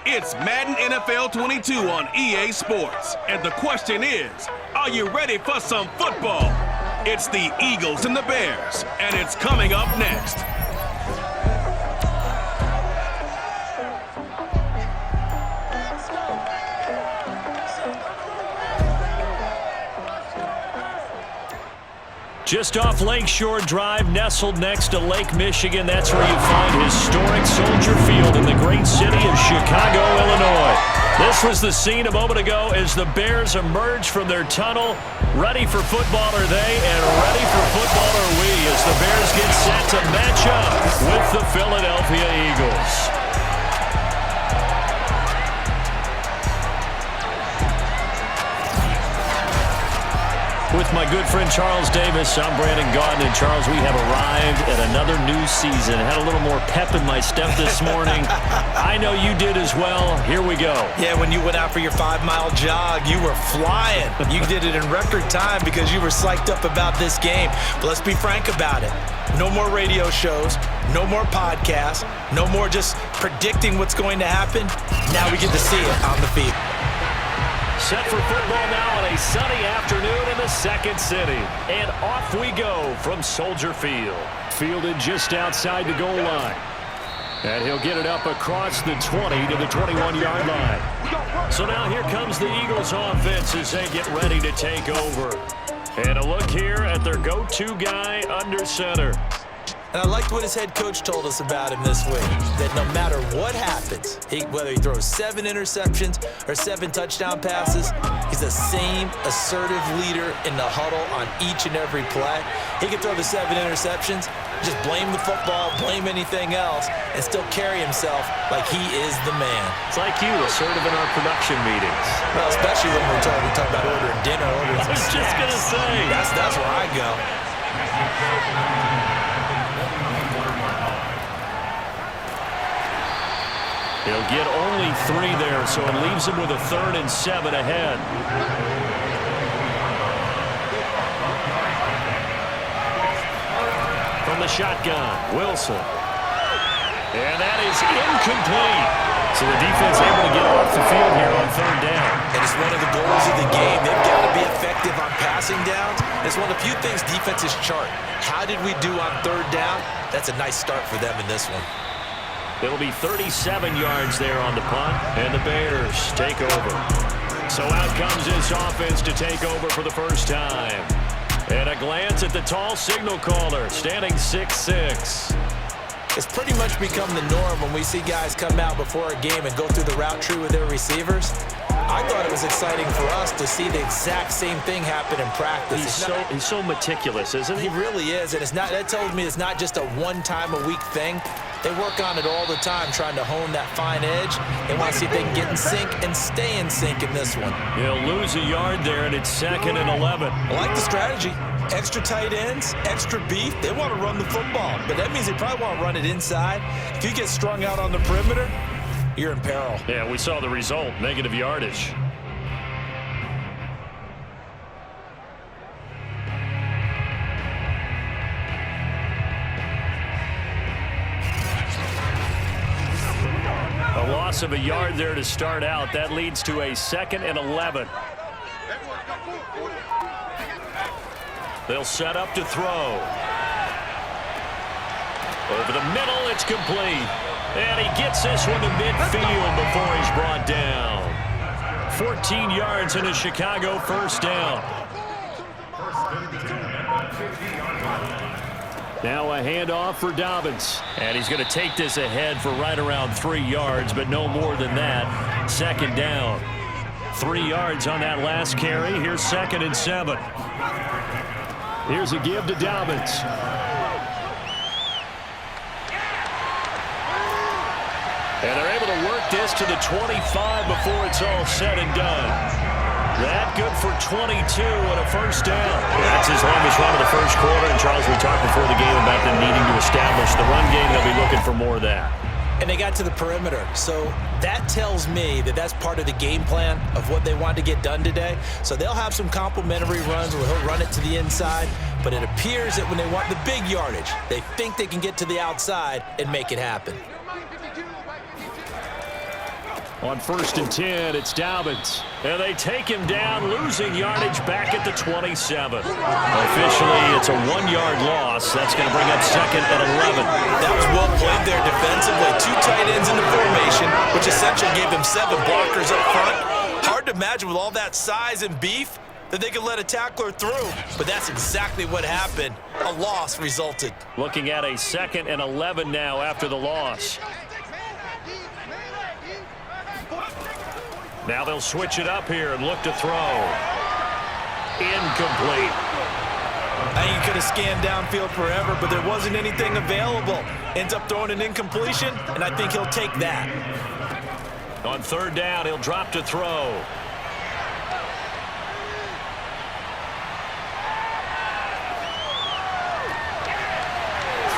It's Madden NFL 22 on EA Sports. And the question is, are you ready for some football? It's the Eagles and the Bears, and it's coming up next. Just off Lakeshore Drive, nestled next to Lake Michigan, that's where you find historic Soldier Field in the great city of Chicago, Illinois. This was the scene a moment ago as the Bears emerged from their tunnel. Ready for football are they, and ready for football are we, as the Bears get set to match up with the Philadelphia Eagles. With my good friend Charles Davis, I'm Brandon Gaudin. And Charles, we have arrived at another new season. Had a little more pep in my step this morning. I know you did as well. Here we go. Yeah, when you went out for your 5-mile jog, you were flying. You did it in record time because you were psyched up about this game. But let's be frank about it. No more radio shows, no more podcasts, no more just predicting what's going to happen. Now we get to see it on the field. Set for football now on a sunny afternoon in the second city. And off we go from Soldier Field. Fielded just outside the goal line. And he'll get it up across the 20 to the 21-yard line. So now here comes the Eagles offense as they get ready to take over. And a look here at their go-to guy under center. And I liked what his head coach told us about him this week, that no matter what happens, whether he throws 7 interceptions or 7 touchdown passes, he's the same assertive leader in the huddle on each and every play. He can throw the 7 interceptions, just blame the football, blame anything else, and still carry himself like he is the man. It's like you, assertive in our production meetings. Well, especially when we talk about ordering dinner, ordering some snacks. I was just going to say. That's where I go. He'll get only 3 there, so it leaves him with a 3rd and 7 ahead. From the shotgun, Wilson. And that is incomplete. So the defense able to get off the field here on 3rd down. And it's one of the goals of the game. They've got to be effective on passing downs. It's one of the few things defenses chart. How did we do on 3rd down? That's a nice start for them in this one. It'll be 37 yards there on the punt, and the Bears take over. So out comes this offense to take over for the first time. And a glance at the tall signal caller, standing 6'6". It's pretty much become the norm when we see guys come out before a game and go through the route tree with their receivers. I thought it was exciting for us to see the exact same thing happen in practice. He's so meticulous, isn't he? He really is, and that tells me it's not just a one-time-a-week thing. They work on it all the time, trying to hone that fine edge. They want to see if they can get in sync and stay in sync in this one. He'll lose a yard there, and it's 2nd and 11. I like the strategy. Extra tight ends, extra beef. They want to run the football, but that means they probably want to run it inside. If you get strung out on the perimeter, you're in peril. Yeah, we saw the result, negative yardage. A loss of a yard there to start out. That leads to a 2nd and 11. They'll set up to throw. Over the middle, it's complete. And he gets this one to midfield before he's brought down. 14 yards and a Chicago first down. Now a handoff for Dobbins. And he's going to take this ahead for right around 3 yards, but no more than that. 2nd down. 3 yards on that last carry. Here's 2nd and 7. Here's a give to Dobbins. And they're able to work this to the 25 before it's all said and done. That good for 22 and a first down. Yeah, that's his longest run of the first quarter. And Charles, we talked before the game about them needing to establish the run game. They'll be looking for more of that. And they got to the perimeter. So that tells me that that's part of the game plan of what they want to get done today. So they'll have some complementary runs where he'll run it to the inside. But it appears that when they want the big yardage, they think they can get to the outside and make it happen. On 1st and 10, it's Dobbins. And they take him down, losing yardage back at the 27. Officially, it's a 1-yard loss. That's going to bring up 2nd and 11. That was well played there defensively. 2 tight ends in the formation, which essentially gave them 7 blockers up front. Hard to imagine with all that size and beef that they could let a tackler through. But that's exactly what happened. A loss resulted. Looking at a 2nd and 11 now after the loss. Now they'll switch it up here and look to throw. Incomplete. I think he could have scanned downfield forever, but there wasn't anything available. Ends up throwing an incompletion, and I think he'll take that. On 3rd down, he'll drop to throw.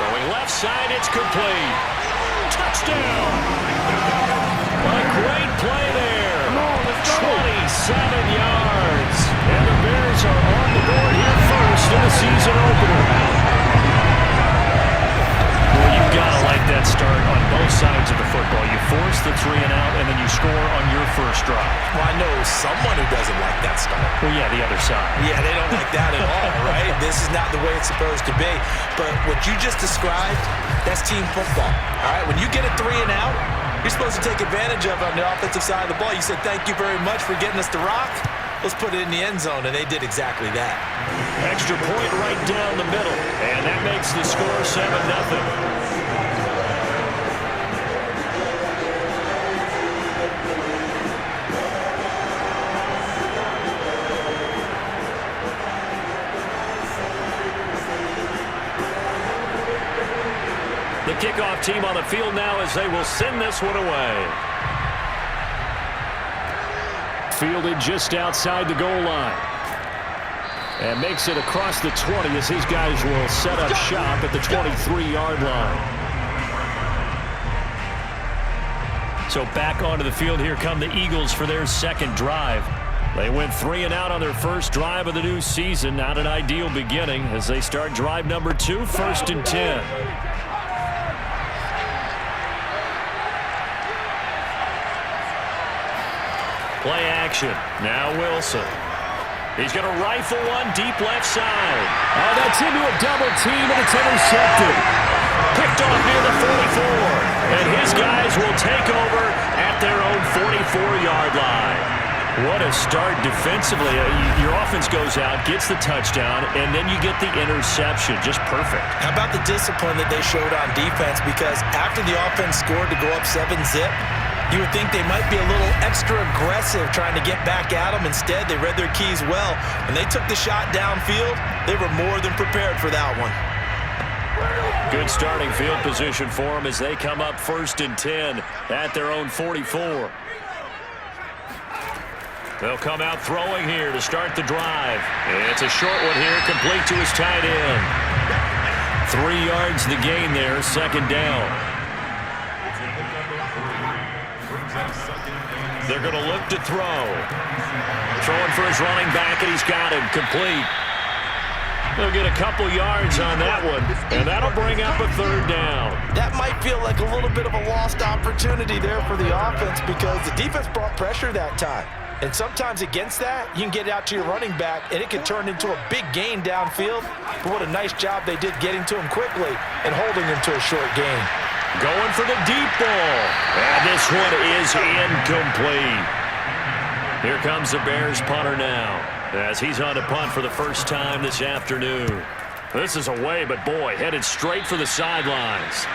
Throwing left side, it's complete. Touchdown! A great play there. 27 yards. And the Bears are on the board here first in the season opener. Well, you've got to like that start on both sides of the football. You force the 3 and out, and then you score on your first drive. Well, I know someone who doesn't like that start. Well, yeah, the other side. Yeah, they don't like that at all, right? This is not the way it's supposed to be. But what you just described, that's team football, all right? When you get a 3 and out, you're supposed to take advantage of it on the offensive side of the ball. You said, thank you very much for getting us the rock. Let's put it in the end zone, and they did exactly that. Extra point right down the middle, and that makes the score 7-0. The kickoff team on the field now as they will send this one away. Fielded just outside the goal line. And makes it across the 20 as his guys will set up shop at the 23-yard line. So back onto the field, here come the Eagles for their 2nd drive. They went 3 and out on their first drive of the new season. Not an ideal beginning as they start drive number 2, 1st and 10. Play action. Now Wilson. He's going to rifle one deep left side. Oh, that's into a double team, and it's intercepted. Picked off near the 44. And his guys will take over at their own 44-yard line. What a start defensively. Your offense goes out, gets the touchdown, and then you get the interception. Just perfect. How about the discipline that they showed on defense? Because after the offense scored to go up 7-zip, you would think they might be a little extra aggressive trying to get back at them. Instead, they read their keys well. When they took the shot downfield, they were more than prepared for that one. Good starting field position for them as they come up 1st and 10 at their own 44. They'll come out throwing here to start the drive. It's a short one here, complete to his tight end. 3 yards the gain there, 2nd down. They're going to look to throw. Throwing for his running back, and he's got him complete. They'll get a couple yards on that one, and that'll bring up a 3rd down. That might feel like a little bit of a lost opportunity there for the offense because the defense brought pressure that time. And sometimes against that, you can get out to your running back, and it can turn into a big gain downfield. But what a nice job they did getting to him quickly and holding him to a short gain. Going for the deep ball. And this one is incomplete. Here comes the Bears punter now as he's on to punt for the first time this afternoon. This is away, but boy, headed straight for the sidelines.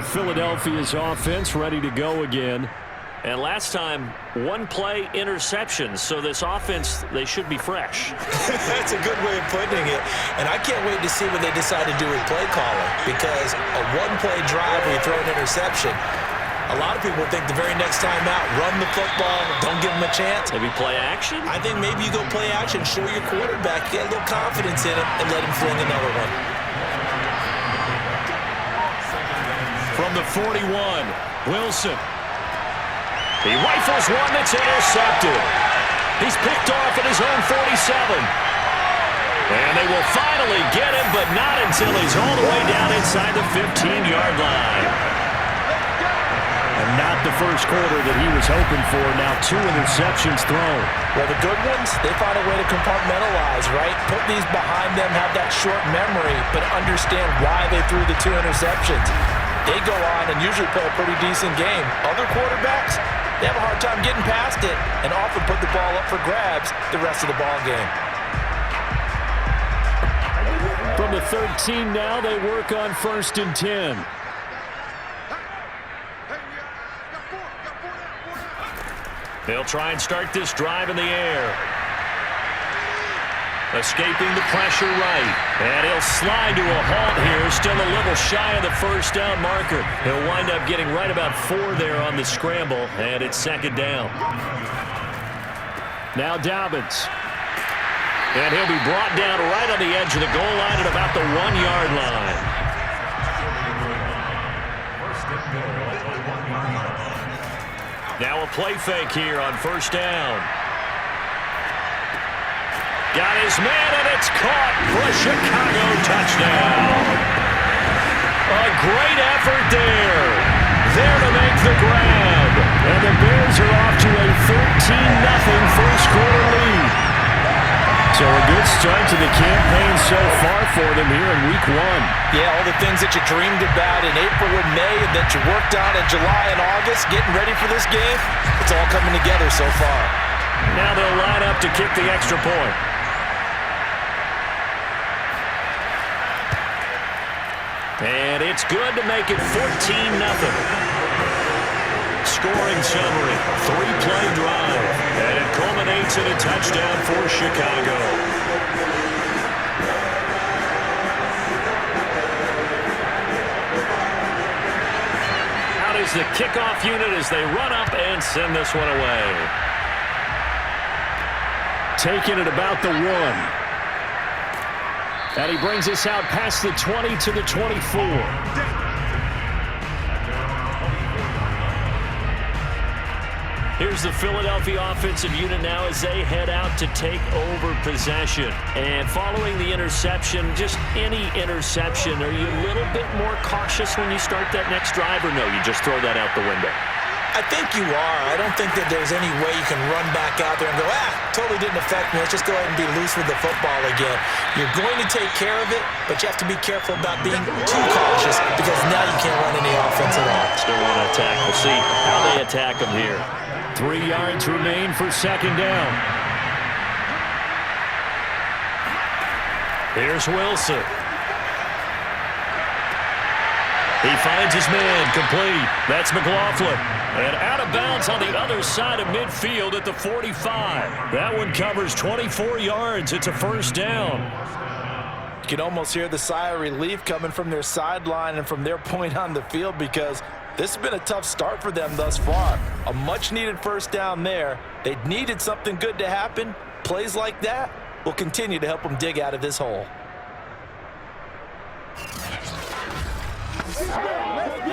Philadelphia's offense ready to go again. And last time, 1-play interception. So this offense, they should be fresh. That's a good way of putting it. And I can't wait to see what they decide to do with play calling. Because a 1-play drive where you throw an interception, a lot of people think the very next time out, run the football, don't give them a chance. Maybe play action? I think maybe you go play action, show your quarterback, get a little confidence in him, and let him fling another one. From the 41, Wilson. He rifles one that's intercepted. He's picked off at his own 47. And they will finally get him, but not in Silly's all the way down inside the 15-yard line. And not the first quarter that he was hoping for. Now 2 interceptions thrown. Well, the good ones, they find a way to compartmentalize, right? Put these behind them, have that short memory, but understand why they threw the 2 interceptions. They go on and usually play a pretty decent game. Other quarterbacks, they have a hard time getting past it and often put the ball up for grabs the rest of the ball game. From the 13 now, they work on 1st and 10. They'll try and start this drive in the air. Escaping the pressure right. And he'll slide to a halt here. Still a little shy of the first down marker. He'll wind up getting right about 4 there on the scramble. And it's 2nd down. Now Dobbins. And he'll be brought down right on the edge of the goal line at about the 1-yard line. Now a play fake here on 1st down. Got his man, and it's caught for a Chicago touchdown. A great effort there. There to make the grab. And the Bears are off to a 13-0 first quarter lead. So a good start to the campaign so far for them here in week 1. Yeah, all the things that you dreamed about in April and May and that you worked on in July and August, getting ready for this game, it's all coming together so far. Now they'll line up to kick the extra point. And it's good to make it 14-0. Scoring summary, 3-play drive, and it culminates in a touchdown for Chicago. Out is the kickoff unit as they run up and send this one away. Taking it about the 1. And he brings us out past the 20 to the 24. Here's the Philadelphia offensive unit now as they head out to take over possession. And following the interception, just any interception, are you a little bit more cautious when you start that next drive, or no, you just throw that out the window? I think you are. I don't think that there's any way you can run back out there and go, totally didn't affect me. Let's just go ahead and be loose with the football again. You're going to take care of it, but you have to be careful about being too cautious because now you can't run any offense at all. Still want to attack. We'll see how they attack them here. 3 yards remain for 2nd down. Here's Wilson. He finds his man, complete. That's McLaughlin. And out of bounds on the other side of midfield at the 45. That one covers 24 yards. It's a 1st down. You can almost hear the sigh of relief coming from their sideline and from their point on the field because this has been a tough start for them thus far. A much-needed 1st down there. They needed something good to happen. Plays like that will continue to help them dig out of this hole.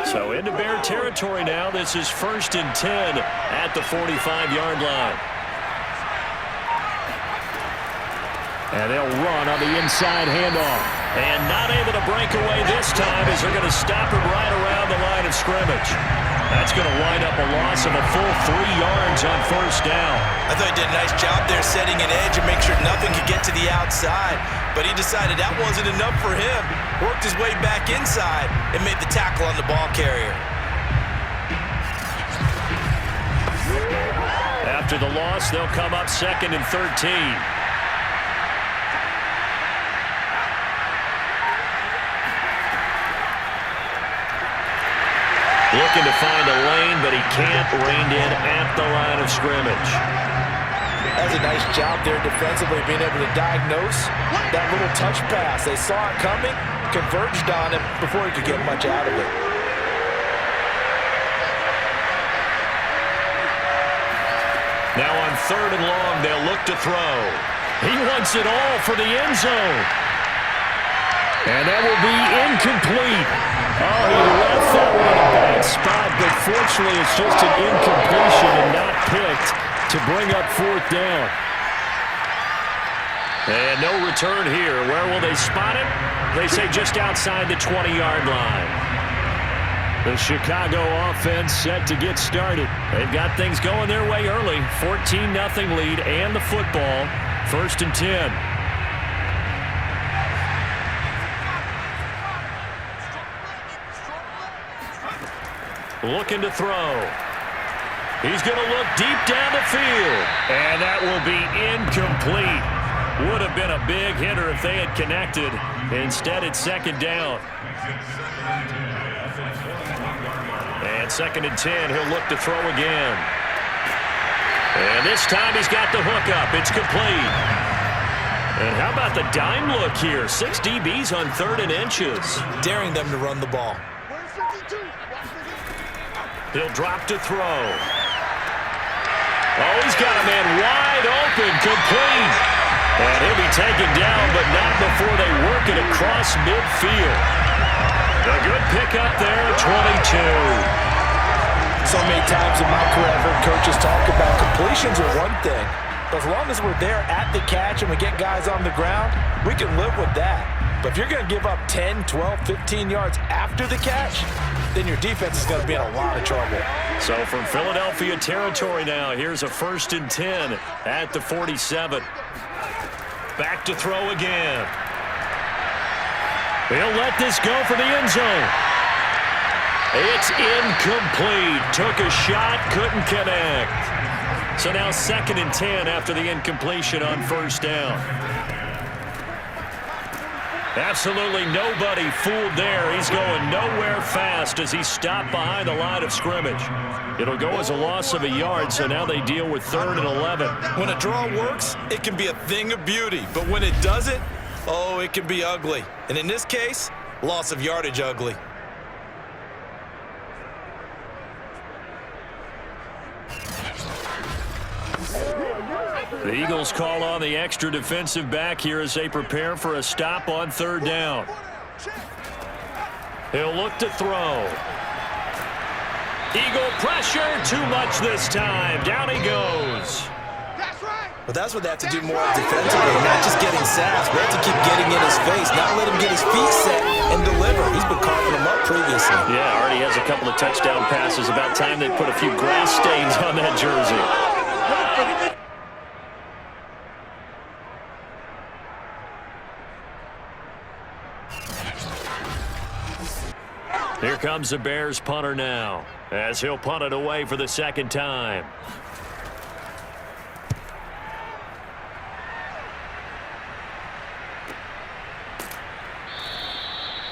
So into Bear territory now. This is 1st and 10 at the 45-yard line. And they'll run on the inside handoff. And not able to break away this time as they're going to stop him right around the line of scrimmage. That's going to wind up a loss of a full 3 yards on 1st down. I thought he did a nice job there setting an edge and make sure nothing could get to the outside. But he decided that wasn't enough for him. Worked his way back inside and made the tackle on the ball carrier. After the loss, they'll come up 2nd and 13. Looking to find a lane, but he can't. Reined in at the line of scrimmage. That was a nice job there defensively, being able to diagnose that little touch pass. They saw it coming, converged on him before he could get much out of it. Now on 3rd and long, they'll look to throw. He wants it all for the end zone. And that will be incomplete. Oh, he left that one in a bad spot, but fortunately it's just an incompletion and not picked to bring up 4th down. And no return here. Where will they spot it? They say just outside the 20-yard line. The Chicago offense set to get started. They've got things going their way early. 14-0 lead and the football. 1st and 10. Looking to throw. He's going to look deep down the field. And that will be incomplete. Would have been a big hitter if they had connected. Instead, it's 2nd down. And 2nd and 10, he'll look to throw again. And this time he's got the hook up. It's complete. And how about the dime look here? 6 DBs on 3rd and inches. Daring them to run the ball. He'll drop to throw. Oh, he's got a man wide open, complete. And he'll be taken down, but not before they work it across midfield. A good pickup there, 22. So many times in my career I've heard coaches talk about completions are one thing. But as long as we're there at the catch and we get guys on the ground, we can live with that. But if you're going to give up 10, 12, 15 yards after the catch, then your defense is going to be in a lot of trouble. So from Philadelphia territory now, here's a 1st and 10 at the 47. Back to throw again. He'll let this go for the end zone. It's incomplete. Took a shot, couldn't connect. So now 2nd and 10 after the incompletion on 1st down. Absolutely nobody fooled there. He's going nowhere fast as he stopped behind the line of scrimmage. It'll go as a loss of a yard, so now they deal with 3rd and 11. When a draw works, it can be a thing of beauty. But when it doesn't, oh, it can be ugly. And in this case, loss of yardage ugly. The Eagles call on the extra defensive back here as they prepare for a stop on 3rd down. He'll look to throw. Eagle pressure, too much this time. Down he goes. But that's what they have to do more defensively, not just getting sacks, but have to keep getting in his face, not let him get his feet set and deliver. He's been carving them up previously. Yeah, already has a couple of touchdown passes. About time they put a few grass stains on that jersey. Here comes the Bears punter now, as he'll punt it away for the 2nd time.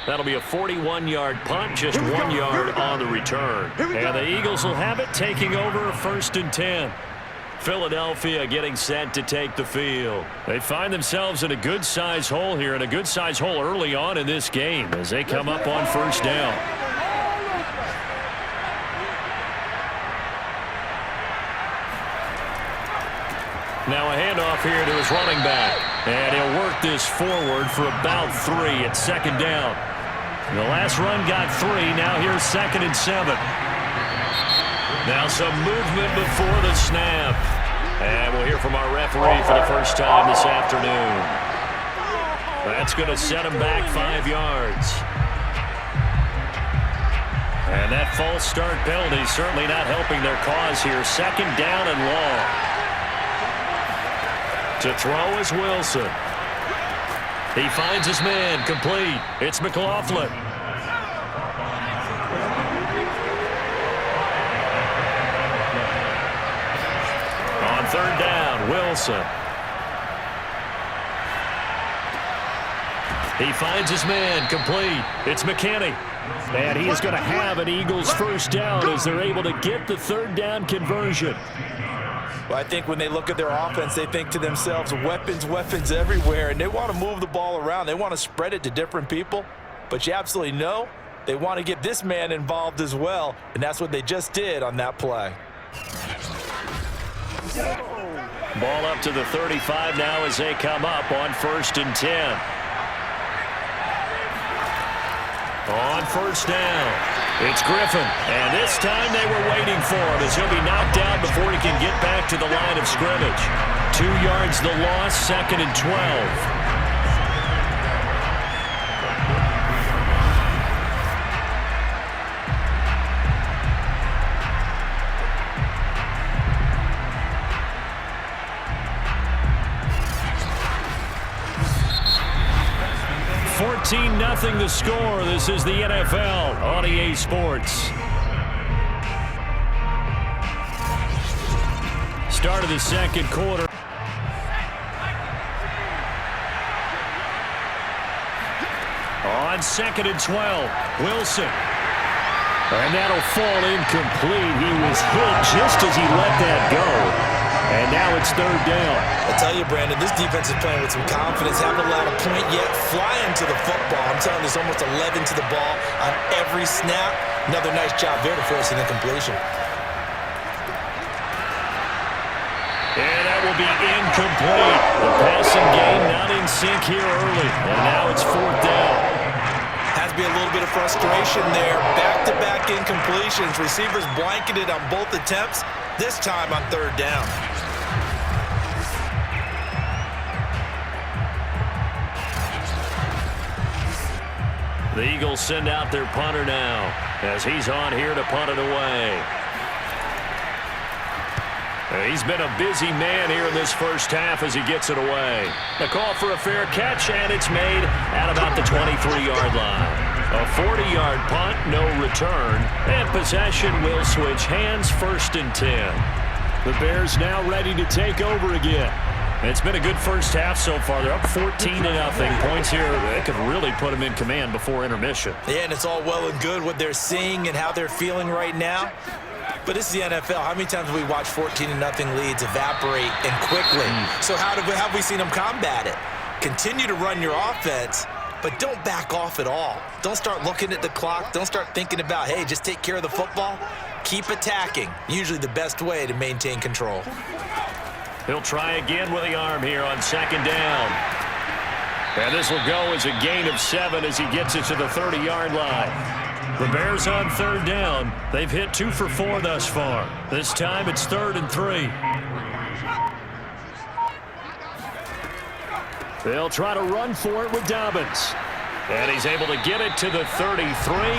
That'll be a 41-yard punt, just 1 yard on the return. And the Eagles will have it, taking over 1st and 10. Philadelphia getting set to take the field. They find themselves in a good-sized hole here, and a good-sized hole early on in this game as they come up on 1st down. Now a handoff here to his running back. And he'll work this forward for about 3 at 2nd down. The last run got 3. Now here's 2nd and 7. Now some movement before the snap. And we'll hear from our referee for the first time this afternoon. That's going to set him back 5 yards. And that false start penalty certainly not helping their cause here. 2nd down and long. To throw is Wilson. He finds his man, complete. It's McLaughlin. On 3rd down, Wilson. He finds his man, complete. It's McKinney. And he is going to have an Eagles 1st down as they're able to get the 3rd down conversion. Well, I think when they look at their offense, they think to themselves, weapons, weapons everywhere, and they want to move the ball around. They want to spread it to different people, but you absolutely know they want to get this man involved as well, and that's what they just did on that play. Ball up to the 35 now as they come up on 1st and 10. On 1st down. It's Griffin, and this time they were waiting for him as he'll be knocked down before he can get back to the line of scrimmage. 2 yards the loss, 2nd and 12. Nothing the score. This is the NFL on EA Sports. Start of the second quarter. On 2nd and 12, Wilson. And that'll fall incomplete. He was hit just as he let that go. And now it's 3rd down. I tell you, Brandon, this defense is playing with some confidence. Haven't allowed a point yet. Flying to the football. I'm telling you, there's almost 11 to the ball on every snap. Another nice job there to force an incompletion. And that will be incomplete. The passing game not in sync here early. And now it's 4th down. Has to be a little bit of frustration there. Back-to-back incompletions. Receivers blanketed on both attempts. This time on 3rd down. The Eagles send out their punter now as he's on here to punt it away. He's been a busy man here in this first half as he gets it away. A call for a fair catch, and it's made at about the 23-yard line. A 40-yard punt, no return, and possession will switch hands, 1st and 10. The Bears now ready to take over again. It's been a good first half so far. They're up 14-0. Points here, they could really put them in command before intermission. Yeah, and it's all well and good what they're seeing and how they're feeling right now. But this is the NFL. How many times have we watched 14-0 leads evaporate and quickly? So how have we seen them combat it? Continue to run your offense, but don't back off at all. Don't start looking at the clock. Don't start thinking about, hey, just take care of the football. Keep attacking. Usually the best way to maintain control. He'll try again with the arm here on 2nd down. And this will go as a gain of 7 as he gets it to the 30-yard line. The Bears on 3rd down. They've hit 2 for 4 thus far. This time it's 3rd and 3. They'll try to run for it with Dobbins. And he's able to get it to the 33.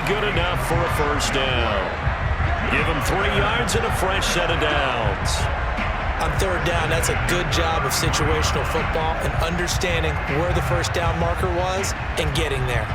Good enough for a 1st down. Give him 3 yards and a fresh set of downs. On 3rd down, that's a good job of situational football and understanding where the 1st down marker was and getting there.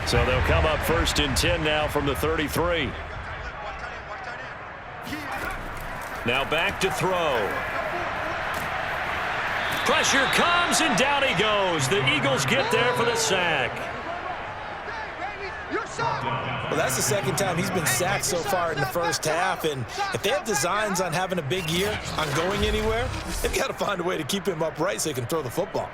So they'll come up 1st and 10 now from the 33. Now back to throw. Pressure comes, and down he goes. The Eagles get there for the sack. Well, that's the 2nd time he's been sacked so far in the first half, and if they have designs on having a big year, on going anywhere, they've got to find a way to keep him upright so he can throw the football.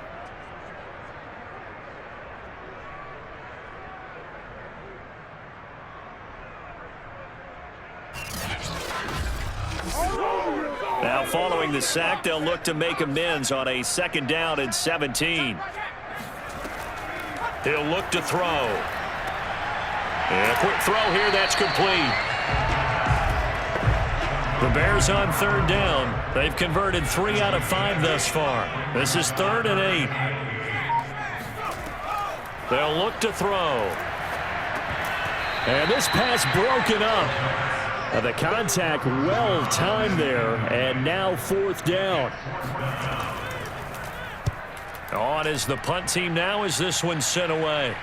Now following the sack, they'll look to make amends on a 2nd down and 17. He'll look to throw. And a quick throw here, that's complete. The Bears on 3rd down. They've converted 3 out of 5 thus far. This is 3rd and 8. They'll look to throw. And this pass broken up. The contact well timed there, and now 4th down. On is the punt team now as this one's sent away.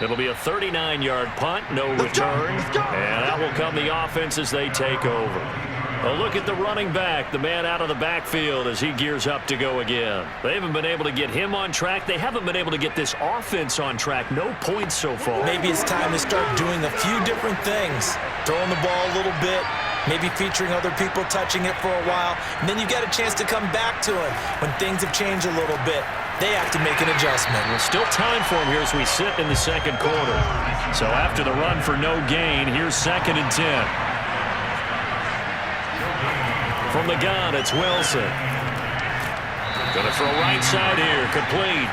It'll be a 39-yard punt, no return, and that will come the offense as they take over. A look at the running back, the man out of the backfield as he gears up to go again. They haven't been able to get him on track. They haven't been able to get this offense on track. No points so far. Maybe it's time to start doing a few different things. Throwing the ball a little bit, maybe featuring other people touching it for a while, and then you've got a chance to come back to him when things have changed a little bit. They have to make an adjustment. Well, still time for him here as we sit in the second quarter. So after the run for no gain, here's 2nd and 10. From the gun, it's Wilson. Going to throw right side here, complete.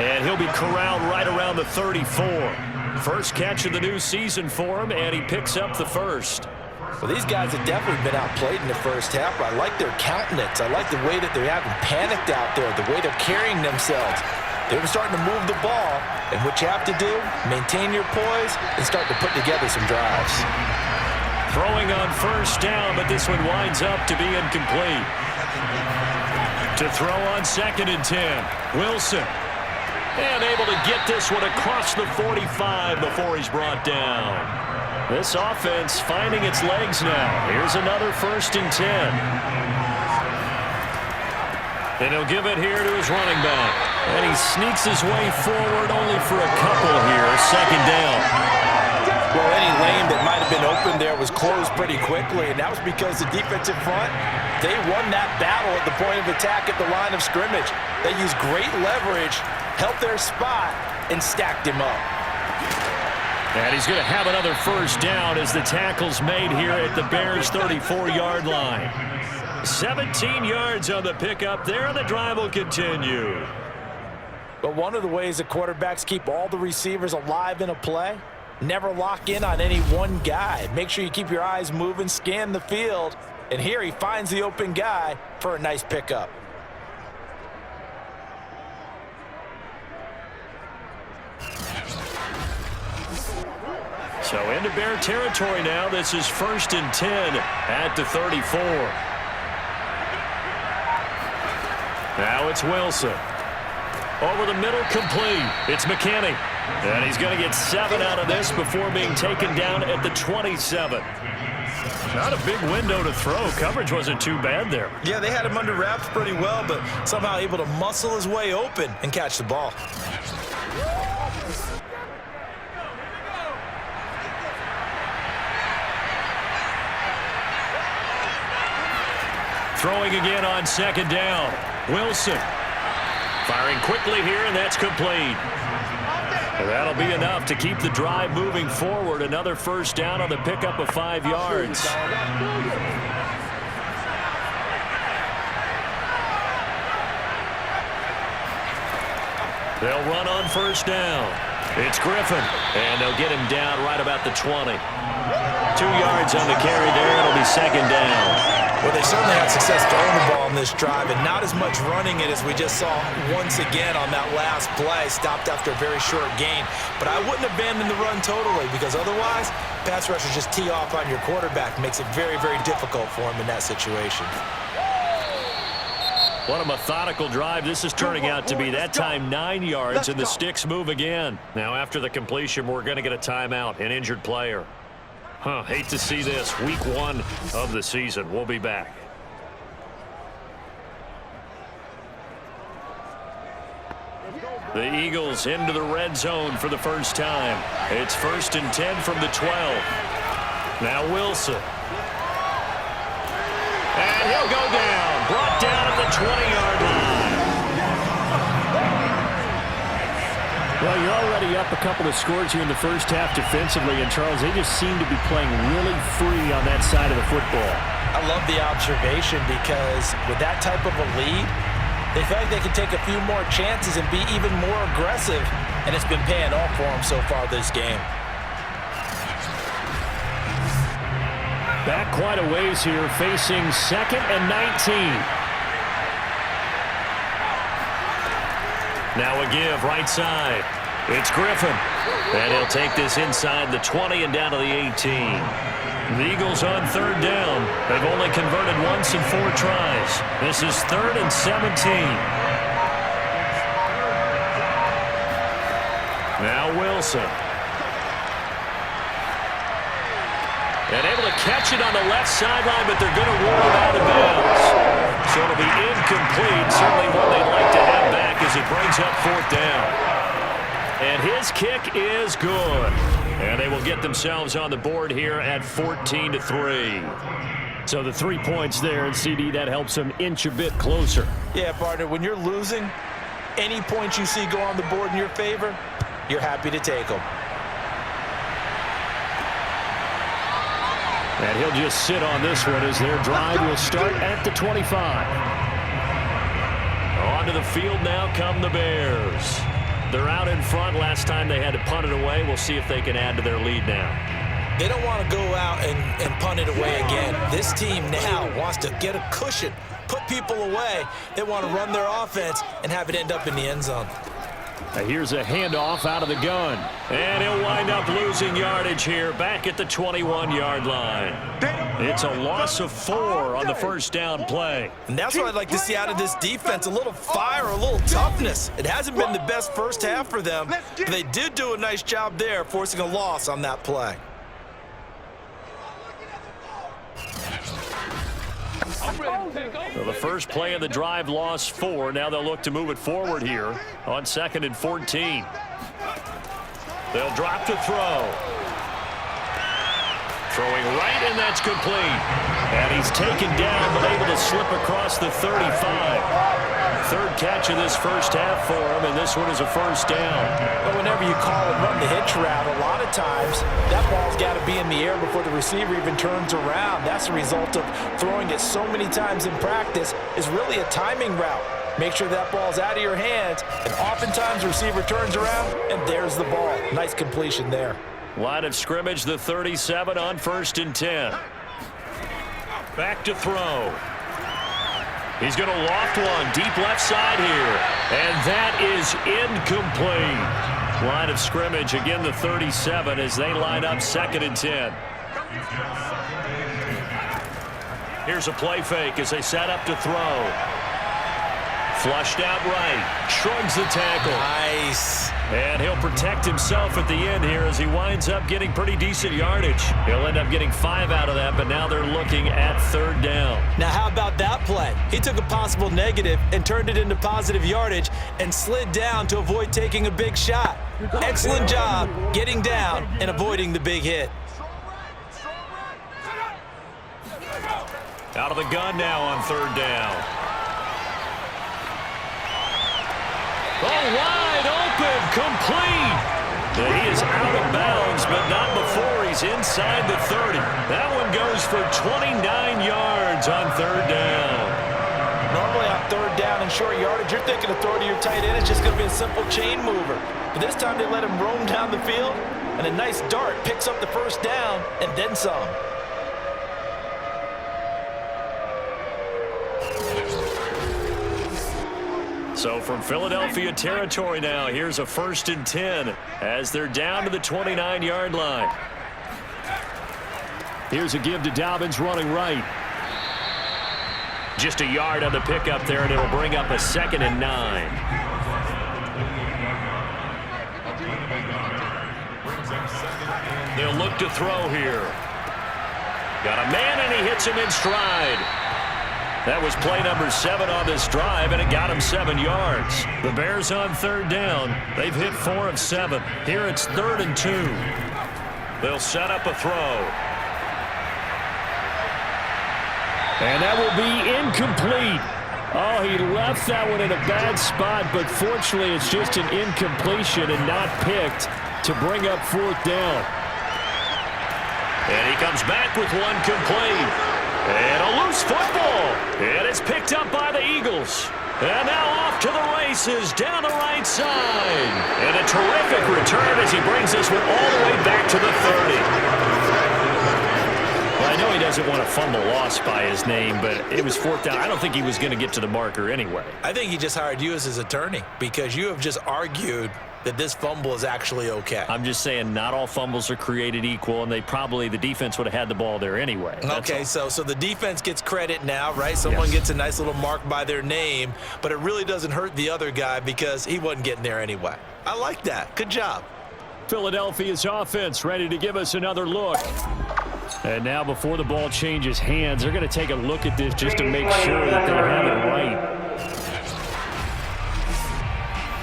And he'll be corralled right around the 34. First catch of the new season for him, and he picks up the first. Well, these guys have definitely been outplayed in the first half, but I like their countenance. I like the way that they haven't panicked out there, the way they're carrying themselves. They were starting to move the ball, and what you have to do, maintain your poise and start to put together some drives. Throwing on first down, but this one winds up to be incomplete. To throw on 2nd and 10, Wilson. And able to get this one across the 45 before he's brought down. This offense finding its legs now. Here's another 1st and 10. And he'll give it here to his running back. And he sneaks his way forward only for a couple here. 2nd down. Well, any lane that might have been open there was closed pretty quickly, and that was because the defensive front, they won that battle at the point of attack at the line of scrimmage. They used great leverage, held their spot, and stacked him up. And he's going to have another 1st down as the tackle's made here at the Bears' 34-yard line. 17 yards on the pickup there, and the drive will continue. But one of the ways that quarterbacks keep all the receivers alive in a play, never lock in on any one guy. Make sure you keep your eyes moving, scan the field, and here he finds the open guy for a nice pickup. So into Bear territory now. This is 1st and 10 at the 34. Now it's Wilson. Over the middle, complete. It's McKinney. And he's going to get 7 out of this before being taken down at the 27. Not a big window to throw. Coverage wasn't too bad there. Yeah, they had him under wraps pretty well, but somehow able to muscle his way open and catch the ball. Throwing again on 2nd down. Wilson. Firing quickly here, and that's complete. And that'll be enough to keep the drive moving forward. Another 1st down on the pickup of 5 yards. They'll run on 1st down. It's Griffin, and they'll get him down right about the 20. 2 yards on the carry there. It'll be 2nd down. Well, they certainly had success throwing the ball on this drive, and not as much running it as we just saw once again on that last play. Stopped after a very short gain. But I wouldn't abandon the run totally, because otherwise, pass rushers just tee off on your quarterback. Makes it very, very difficult for him in that situation. What a methodical drive this is turning out to be. That time 9 yards, and the sticks move again. Now, after the completion, we're going to get a timeout, an injured player. Hate to see this. Week 1 of the season. We'll be back. The Eagles into the red zone for the first time. It's 1st and 10 from the 12. Now Wilson. And he'll go down. Brought down at the 20-yard line. Well, you're already up a couple of scores here in the first half defensively, and Charles, they just seem to be playing really free on that side of the football. I love the observation, because with that type of a lead, they feel like they can take a few more chances and be even more aggressive, and it's been paying off for them so far this game. Back quite a ways here, facing 2nd and 19. Now a give, right side. It's Griffin. And he'll take this inside the 20 and down to the 18. The Eagles on 3rd down. They've only converted once in 4 tries. This is 3rd and 17. Now Wilson. And able to catch it on the left sideline, but they're going to rule him out of bounds. So it'll be incomplete. Certainly one they'd like to have back as it brings up 4th down. And his kick is good. And they will get themselves on the board here at 14-3. So the 3 points there, and CD, that helps them inch a bit closer. Yeah, partner, when you're losing, any points you see go on the board in your favor, you're happy to take them. And he'll just sit on this one as their drive will start at the 25. Onto the field now come the Bears. They're out in front. Last time they had to punt it away. We'll see if they can add to their lead now. They don't want to go out and punt it away again. This team now wants to get a cushion, put people away. They want to run their offense and have it end up in the end zone. Here's a handoff out of the gun. And he'll wind up losing yardage here back at the 21-yard line. It's a loss of 4 on the first down play. And that's what I'd like to see out of this defense, a little fire, a little toughness. It hasn't been the best first half for them, but they did do a nice job there forcing a loss on that play. So the first play of the drive lost 4. Now they'll look to move it forward here on 2nd and 14. They'll drop to throw. Throwing right, and that's complete. And he's taken down, but able to slip across the 35. Third catch of this first half for him, and this one is a first down. But whenever you call and run the hitch route, a lot of times that ball's got to be in the air before the receiver even turns around. That's a result of throwing it so many times in practice. Is really a timing route. Make sure that ball's out of your hands, and oftentimes the receiver turns around, and there's the ball. Nice completion there. Line of scrimmage, the 37 on 1st and 10. Back to throw. He's going to loft one deep left side here. And that is incomplete. Line of scrimmage, again the 37 as they line up 2nd and 10. Here's a play fake as they set up to throw. Flushed out right. Shrugs the tackle. Nice. And he'll protect himself at the end here as he winds up getting pretty decent yardage. He'll end up getting 5 out of that, but now they're looking at 3rd down. Now how about that play? He took a possible negative and turned it into positive yardage and slid down to avoid taking a big shot. Excellent job getting down and avoiding the big hit. Out of the gun now on 3rd down. Oh, wide open, complete. He is out of bounds, but not before he's inside the 30. That one goes for 29 yards on 3rd down. Normally on 3rd down and short yardage, you're thinking of throwing to your tight end. It's just going to be a simple chain mover. But this time they let him roam down the field, and a nice dart picks up the first down and then some. So from Philadelphia territory now, here's a 1st and 10 as they're down to the 29-yard line. Here's a give to Dobbins running right. Just a yard on the pickup there, and it'll bring up a 2nd and 9. They'll look to throw here. Got a man, and he hits him in stride. That was play number 7 on this drive, and it got him 7 yards. The Bears on 3rd down. They've hit 4 of 7. Here it's 3rd and 2. They'll set up a throw. And that will be incomplete. Oh, he left that one in a bad spot, but fortunately it's just an incompletion and not picked to bring up 4th down. And he comes back with one complete. And a loose football. And it's picked up by the Eagles. And now off to the races down the right side. And a terrific return as he brings this one all the way back to the 30. Well, I know he doesn't want to fumble loss by his name, but it was 4th down. I don't think he was going to get to the marker anyway. I think he just hired you as his attorney because you have just argued that this fumble is actually okay. I'm just saying not all fumbles are created equal, and the defense would have had the ball there anyway. Okay, so the defense gets credit now, right? Someone gets a nice little mark by their name, but it really doesn't hurt the other guy because he wasn't getting there anyway. I like that. Good job. Philadelphia's offense ready to give us another look. And now before the ball changes hands, they're going to take a look at this just to make sure that they have it right.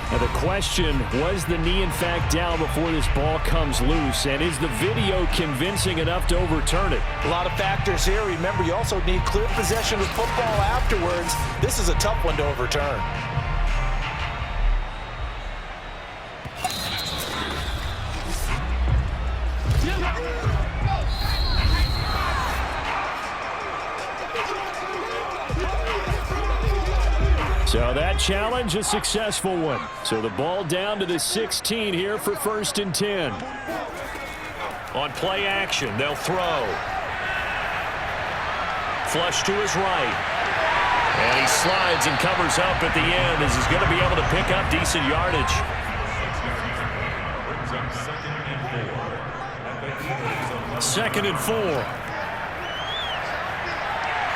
Now the question, was the knee in fact down before this ball comes loose? And is the video convincing enough to overturn it? A lot of factors here. Remember, you also need clear possession of football afterwards. This is a tough one to overturn. challenge, a successful one. So the ball down to the 16 here for 1st and 10. On play action, they'll throw. Flush to his right. And he slides and covers up at the end as he's going to be able to pick up decent yardage. Second and 4.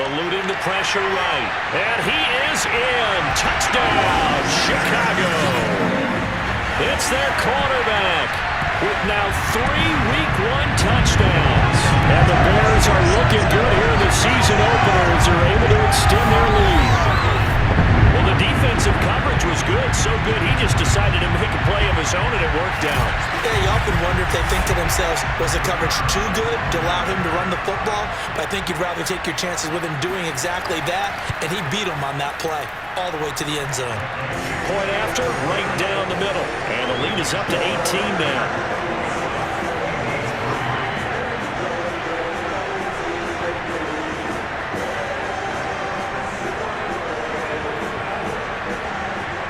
Eluding the pressure right. And he is in. Touchdown, Chicago. It's their quarterback with now 3 Week 1 touchdowns. And the Bears are looking good here in the season opener as they're able to extend their lead. Well, the defensive coverage was good, so good he just decided to make a play of his own, and it worked out. Yeah, you often wonder if they think to themselves, was the coverage too good to allow him to run the football? But I think you'd rather take your chances with him doing exactly that, and he beat him on that play all the way to the end zone. Point after, right down the middle. And the lead is up to 18 now.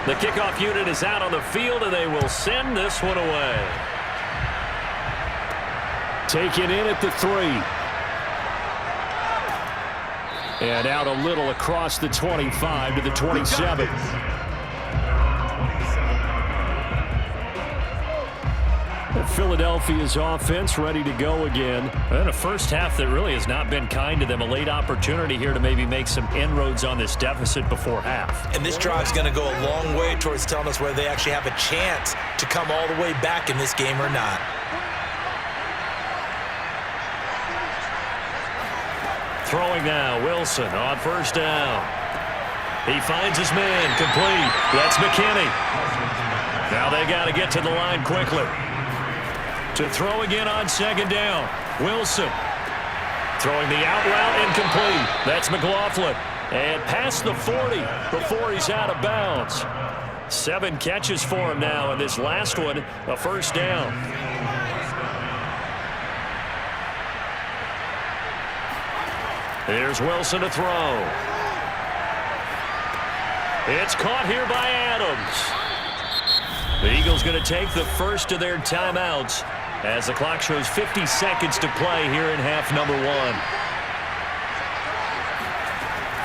The kickoff unit is out on the field, and they will send this one away. Taken in at the 3. And out a little across the 25 to the 27. Philadelphia's offense ready to go again. And a first half that really has not been kind to them. A late opportunity here to maybe make some inroads on this deficit before half. And this drive's going to go a long way towards telling us whether they actually have a chance to come all the way back in this game or not. Throwing now, Wilson on first down. He finds his man, complete. That's McKinney. Now they got to get to the line quickly. To throw again on second down, Wilson. Throwing the out route, incomplete. That's McLaughlin. And past the 40 before he's out of bounds. 7 catches for him now, and this last one, a first down. Here's Wilson to throw. It's caught here by Adams. The Eagles going to take the first of their timeouts as the clock shows 50 seconds to play here in half number 1.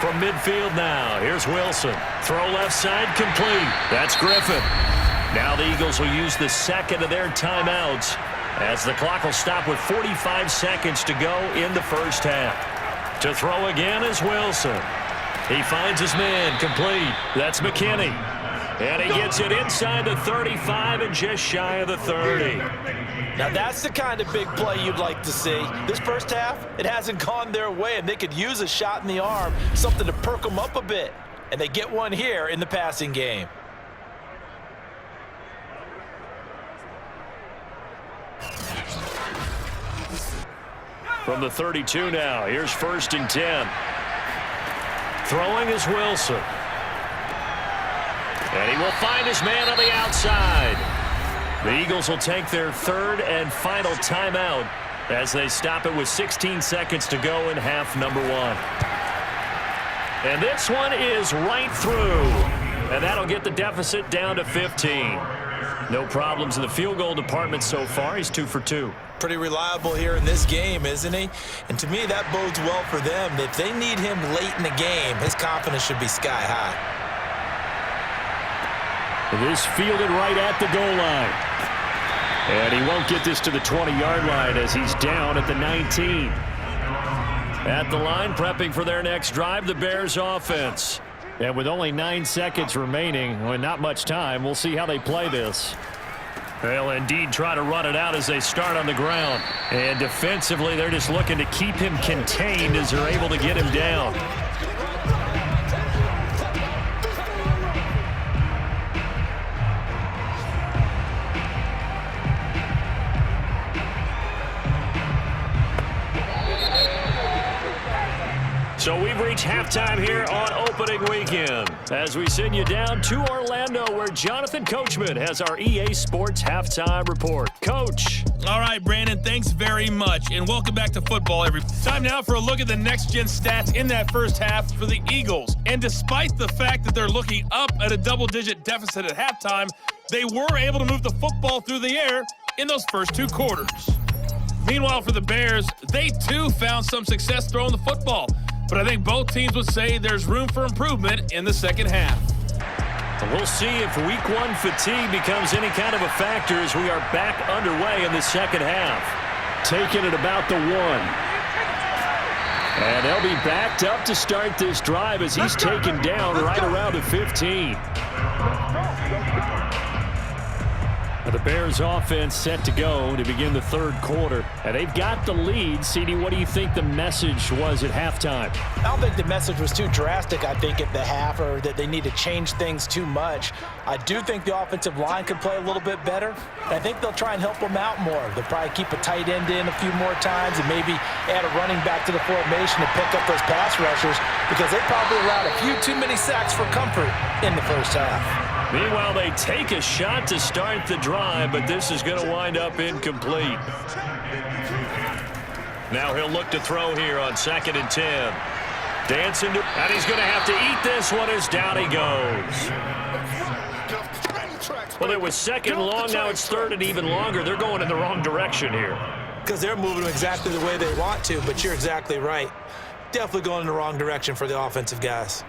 From midfield now, here's Wilson. Throw left side, complete. That's Griffin. Now the Eagles will use the second of their timeouts as the clock will stop with 45 seconds to go in the first half. To throw again is Wilson. He finds his man, complete. That's McKinney. And he gets it inside the 35 and just shy of the 30. Now that's the kind of big play you'd like to see. This first half, it hasn't gone their way, and they could use a shot in the arm, something to perk them up a bit. And they get one here in the passing game. From the 32 now, here's 1st and 10. Throwing is Wilson. And he will find his man on the outside. The Eagles will take their third and final timeout as they stop it with 16 seconds to go in half number 1. And this one is right through. And that'll get the deficit down to 15. No problems in the field goal department so far. He's 2 for 2. Pretty reliable here in this game, isn't he? And to me, that bodes well for them. If they need him late in the game, his confidence should be sky high. This fielded right at the goal line. And he won't get this to the 20-yard line as he's down at the 19. At the line, prepping for their next drive, the Bears offense. And with only 9 seconds remaining, and not much time, we'll see how they play this. They'll indeed try to run it out as they start on the ground. And defensively, they're just looking to keep him contained as they're able to get him down. So we've reached halftime here on opening weekend. As we send you down to Orlando, where Jonathan Coachman has our EA Sports Halftime Report. Coach. All right, Brandon, thanks very much, and welcome back to football. Time now for a look at the next-gen stats in that first half for the Eagles. And despite the fact that they're looking up at a double-digit deficit at halftime, they were able to move the football through the air in those first two quarters. Meanwhile, for the Bears, they too found some success throwing the football. But I think both teams would say there's room for improvement in the second half. We'll see if week one fatigue becomes any kind of a factor as we are back underway in the second half. Taking it about the 1. And they'll be backed up to start this drive as he's taken down right around the 15. The Bears offense set to go to begin the third quarter. And they've got the lead. CD, what do you think the message was at halftime? I don't think the message was too drastic, I think, at the half, or that they need to change things too much. I do think the offensive line could play a little bit better. I think they'll try and help them out more. They'll probably keep a tight end in a few more times and maybe add a running back to the formation to pick up those pass rushers, because they probably allowed a few too many sacks for comfort in the first half. Meanwhile, they take a shot to start the drive, but this is going to wind up incomplete. Now he'll look to throw here on 2nd and 10. Dancing, and he's going to have to eat this one as down he goes. Well, it was 2nd and long, now it's 3rd and even longer. They're going in the wrong direction here. Because they're moving them exactly the way they want to, but you're exactly right. Definitely going in the wrong direction for the offensive guys.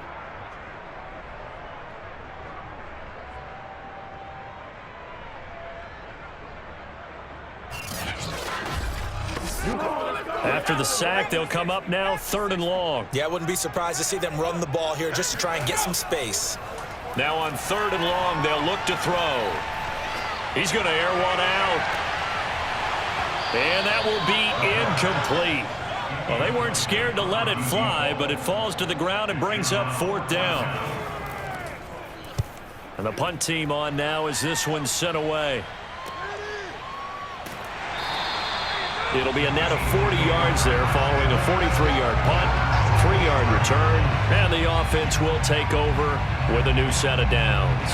After the sack, they'll come up now 3rd and long. Yeah, I wouldn't be surprised to see them run the ball here just to try and get some space. Now on 3rd and long, they'll look to throw. He's going to air one out. And that will be incomplete. Well, they weren't scared to let it fly, but it falls to the ground and brings up 4th down. And the punt team on now as this one's sent away. It'll be a net of 40 yards there following a 43-yard punt, 3-yard return, and the offense will take over with a new set of downs.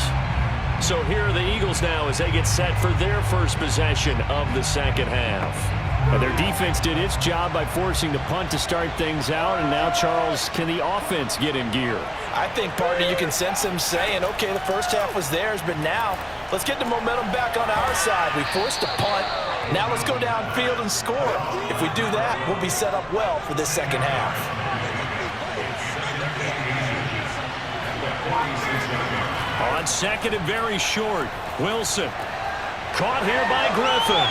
So here are the Eagles now as they get set for their first possession of the second half. And their defense did its job by forcing the punt to start things out, and now, Charles, can the offense get in gear? I think, partner, you can sense them saying, okay, the first half was theirs, but now let's get the momentum back on our side. We forced a punt. Now let's go downfield and score. If we do that, we'll be set up well for this second half. On 2nd and very short, Wilson. Caught here by Griffin.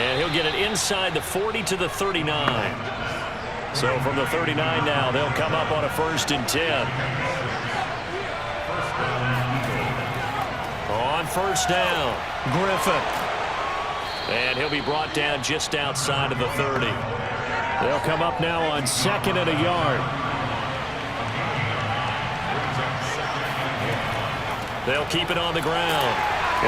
And he'll get it inside the 40 to the 39. So from the 39 now, they'll come up on a 1st and 10. On 1st down, Griffin. And he'll be brought down just outside of the 30. They'll come up now on 2nd and a yard. They'll keep it on the ground.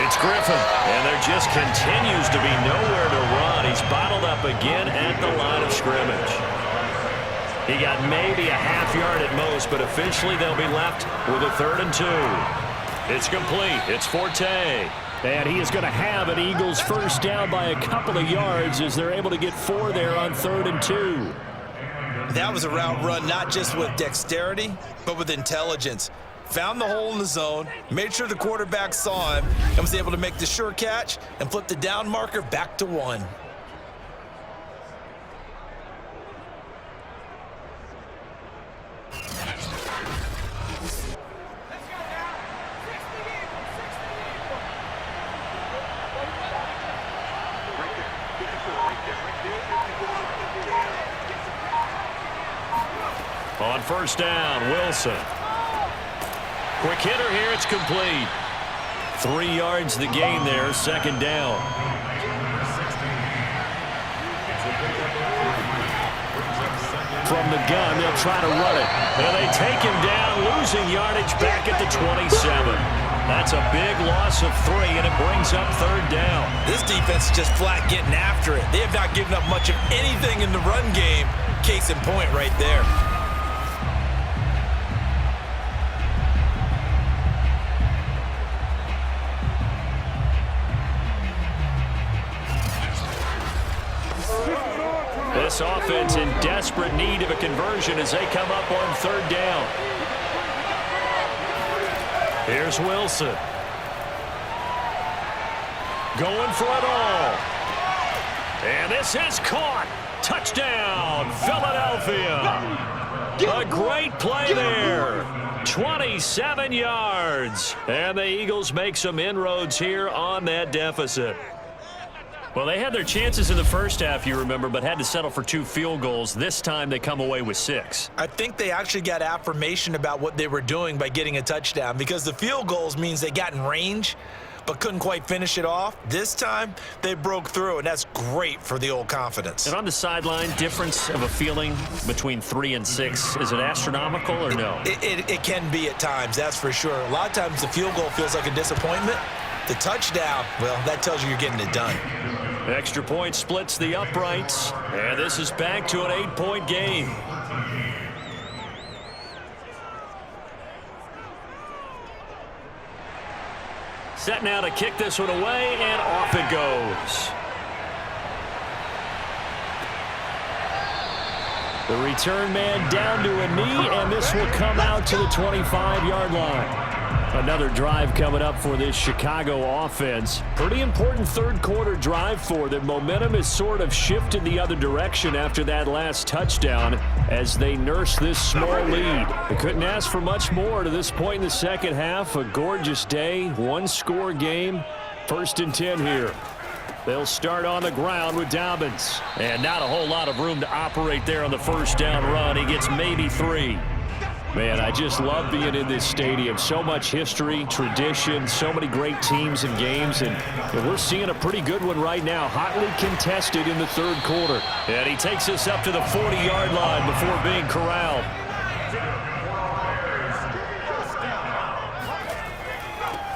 It's Griffin, and there just continues to be nowhere to run. He's bottled up again at the line of scrimmage. He got maybe a half yard at most, but officially they'll be left with a 3rd and 2. It's complete. It's Forte. And he is going to have an Eagles first down by a couple of yards as they're able to get 4 there on 3rd and 2. That was a route run not just with dexterity, but with intelligence. Found the hole in the zone, made sure the quarterback saw him, and was able to make the sure catch and flip the down marker back to 1. On 1st down, Wilson. Quick hitter here, it's complete. 3 yards the gain there, 2nd down. From the gun, they'll try to run it. And they take him down, losing yardage back at the 27. That's a big loss of 3, and it brings up 3rd down. This defense is just flat getting after it. They have not given up much of anything in the run game. Case in point right there. This offense in desperate need of a conversion as they come up on third down. Here's Wilson. Going for it all. And this is caught. Touchdown, Philadelphia. A great play there. 27 yards. And the Eagles make some inroads here on that deficit. Well, they had their chances in the first half, you remember, but had to settle for 2 field goals. This time they come away with 6. I think they actually got affirmation about what they were doing by getting a touchdown, because the field goals means they got in range but couldn't quite finish it off. This time, they broke through, and that's great for the old confidence. And on the sideline, difference of a feeling between 3 and 6, is it astronomical or no? It can be at times, that's for sure. A lot of times the field goal feels like a disappointment. The touchdown, well, that tells you you're getting it done. Extra point splits the uprights, and this is back to an 8-point game. Set now to kick this one away, and off it goes. The return man down to a knee, and this will come out to the 25-yard line. Another drive coming up for this Chicago offense. Pretty important third-quarter drive for them. Momentum has sort of shifted the other direction after that last touchdown as they nurse this small lead. They couldn't ask for much more to this point in the second half. A gorgeous day, one-score game. 1st and 10 here. They'll start on the ground with Dobbins. And not a whole lot of room to operate there on the first down run. He gets maybe 3. Man, I just love being in this stadium. So much history, tradition, so many great teams and games, and we're seeing a pretty good one right now, hotly contested in the third quarter. And he takes us up to the 40-yard line before being corralled.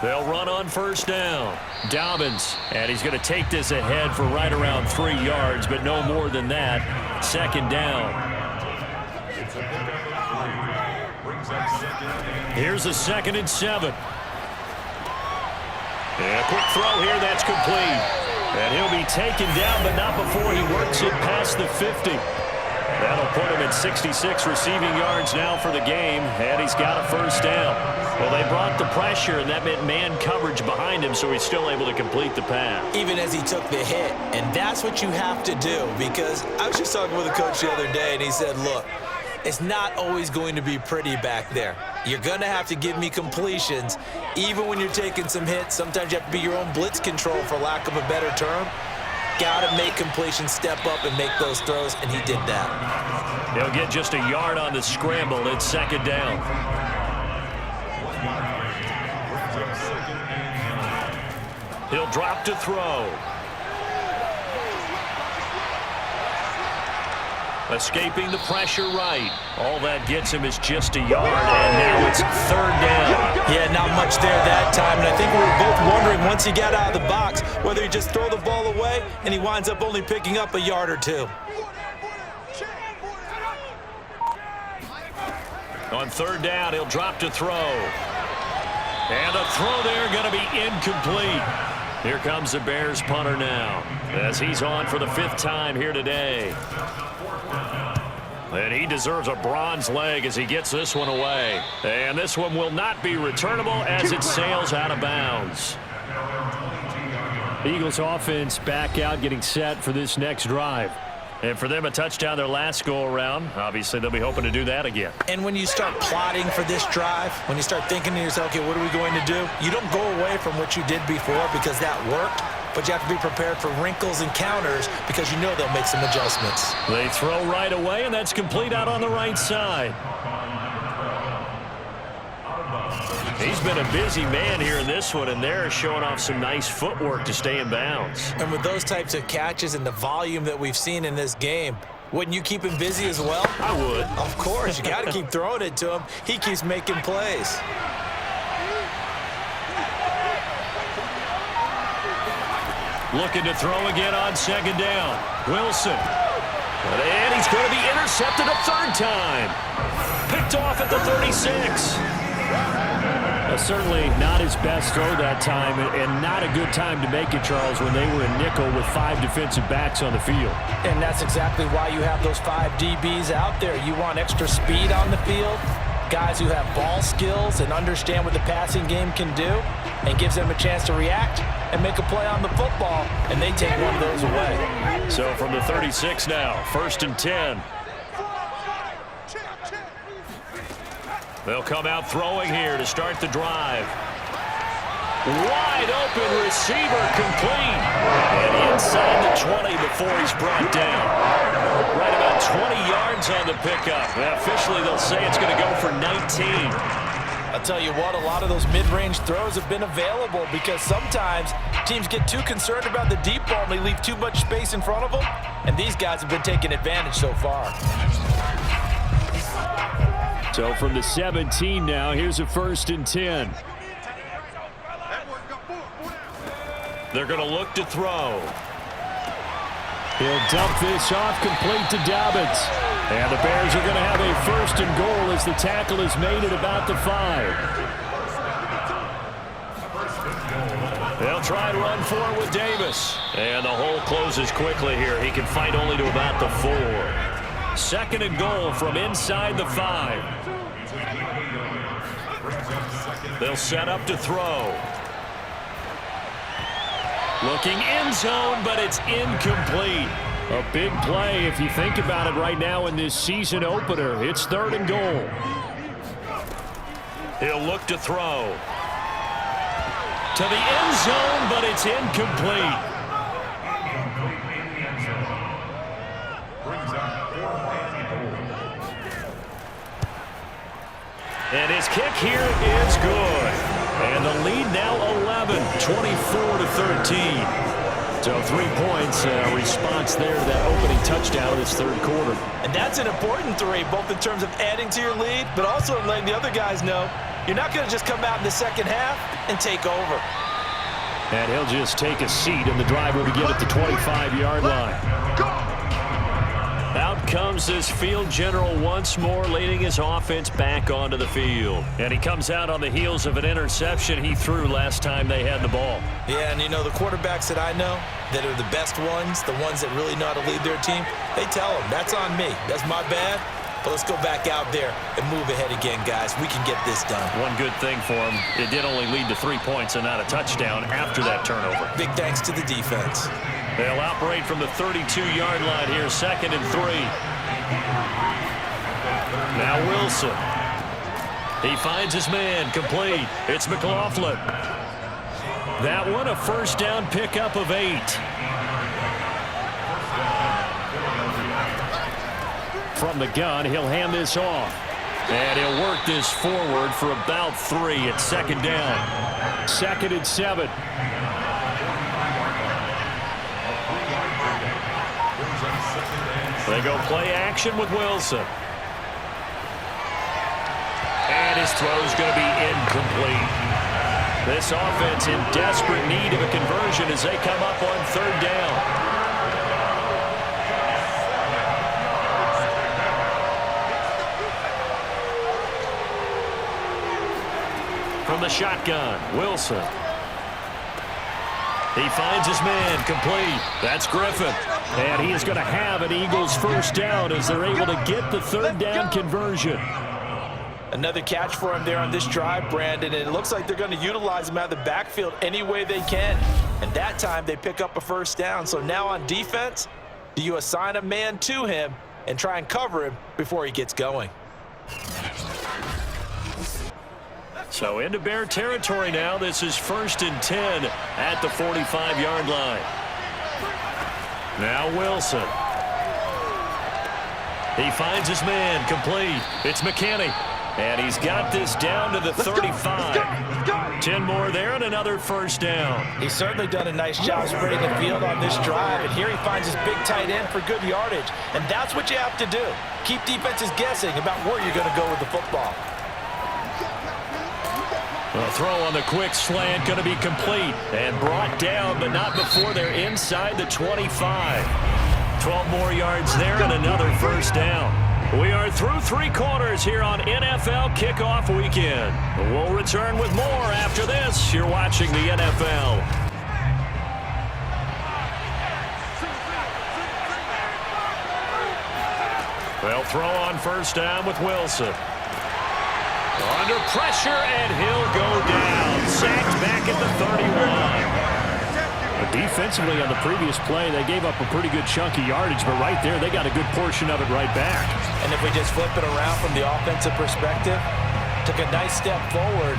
They'll run on first down. Dobbins, and he's going to take this ahead for right around 3 yards, but no more than that. 2nd down. Here's a 2nd and 7. And a quick throw here, that's complete. And he'll be taken down, but not before he works it past the 50. That'll put him at 66 receiving yards now for the game, and he's got a first down. Well, they brought the pressure, and that meant man coverage behind him, so he's still able to complete the pass. Even as he took the hit, and that's what you have to do, because I was just talking with a coach the other day, and he said, look, it's not always going to be pretty back there. You're going to have to give me completions. Even when you're taking some hits, sometimes you have to be your own blitz control, for lack of a better term. Got to make completions, step up and make those throws, and he did that. He'll get just a yard on the scramble. It's 2nd down. He'll drop to throw. Escaping the pressure right. All that gets him is just a yard, and now it's 3rd down. Yeah, not much there that time, and I think we were both wondering once he got out of the box whether he just throw the ball away, and he winds up only picking up a yard or 2. On 3rd down, he'll drop to throw. And the throw there going to be incomplete. Here comes the Bears punter now, as he's on for the 5th time here today. And he deserves a bronze leg as he gets this one away. And this one will not be returnable as it sails out of bounds. Eagles offense back out, getting set for this next drive. And for them, a touchdown their last go-around. Obviously, they'll be hoping to do that again. And when you start plotting for this drive, when you start thinking to yourself, okay, what are we going to do? You don't go away from what you did before because that worked, but you have to be prepared for wrinkles and counters because you know they'll make some adjustments. They throw right away, and that's complete out on the right side. He's been a busy man here in this one, and they're showing off some nice footwork to stay in bounds. And with those types of catches and the volume that we've seen in this game, wouldn't you keep him busy as well? I would. Of course. You got to keep throwing it to him. He keeps making plays. Looking to throw again on 2nd down. Wilson. And he's going to be intercepted a 3rd time. Picked off at the 36. Certainly not his best throw that time, and not a good time to make it, Charles, when they were in nickel with 5 defensive backs on the field. And that's exactly why you have those 5 DBs out there. You want extra speed on the field, guys who have ball skills and understand what the passing game can do, and gives them a chance to react and make a play on the football, and they take one of those away. So from the 36 now, 1st and 10. They'll come out throwing here to start the drive. Wide open receiver complete. And inside the 20 before he's brought down. Right about 20 yards on the pickup. And officially they'll say it's going to go for 19. I'll tell you what, a lot of those mid-range throws have been available because sometimes teams get too concerned about the deep ball and they leave too much space in front of them. And these guys have been taking advantage so far. So from the 17 now, here's a 1st and 10. They're going to look to throw. He'll dump this off complete to Dobbins. And the Bears are going to have a 1st and goal as the tackle is made at about the 5. They'll try and run for it with Davis. And the hole closes quickly here. He can fight only to about the 4. 2nd and goal from inside the 5. They'll set up to throw. Looking end zone, but it's incomplete. A big play if you think about it right now in this season opener. It's 3rd and goal. He'll look to throw. To the end zone, but it's incomplete. And his kick here is good. And the lead now 11, 24-13. So 3 points, response there to that opening touchdown of this 3rd quarter. And that's an important 3, both in terms of adding to your lead, but also in letting the other guys know you're not going to just come out in the 2nd half and take over. And he'll just take a seat, and the drive will begin at the 25-yard line. Out comes this field general once more, leading his offense back onto the field. And he comes out on the heels of an interception he threw last time they had the ball. Yeah, and you know, the quarterbacks that I know that are the best ones, the ones that really know how to lead their team, they tell them, that's on me. That's my bad. But let's go back out there and move ahead again, guys. We can get this done. One good thing for him, it did only lead to 3 points and not a touchdown after that turnover. Big thanks to the defense. They'll operate from the 32-yard line here, 2nd and 3. Now Wilson. He finds his man, complete. It's McLaughlin. That one a 1st down pickup of 8. From the gun, he'll hand this off. And he'll work this forward for about 3 at 2nd down. 2nd and 7. They go play action with Wilson. And his throw's going to be incomplete. This offense in desperate need of a conversion as they come up on 3rd down. From the shotgun, Wilson. He finds his man, complete. That's Griffin. And he is going to have an Eagles 1st down as they're able to get the 3rd down conversion. Another catch for him there on this drive, Brandon, and it looks like they're going to utilize him out of the backfield any way they can. And that time they pick up a 1st down. So now on defense, do you assign a man to him and try and cover him before he gets going? So into Bear territory now. This is 1st and 10 at the 45-yard line. Now Wilson. He finds his man, complete. It's McKinney. And he's got this down to the 35. 10 more there and another 1st down. He's certainly done a nice job spreading the field on this drive. And here he finds his big tight end for good yardage. And that's what you have to do. Keep defenses guessing about where you're going to go with the football. A throw on the quick slant going to be complete and brought down, but not before they're inside the 25. 12 more yards there and another 1st down. We are through 3 quarters here on NFL Kickoff Weekend. We'll return with more after this. You're watching the NFL. They'll throw on first down with Wilson. Under pressure, and he'll go down. Sacked back at the 31. Defensively on the previous play, they gave up a pretty good chunk of yardage, but right there, they got a good portion of it right back. And if we just flip it around from the offensive perspective, took a nice step forward,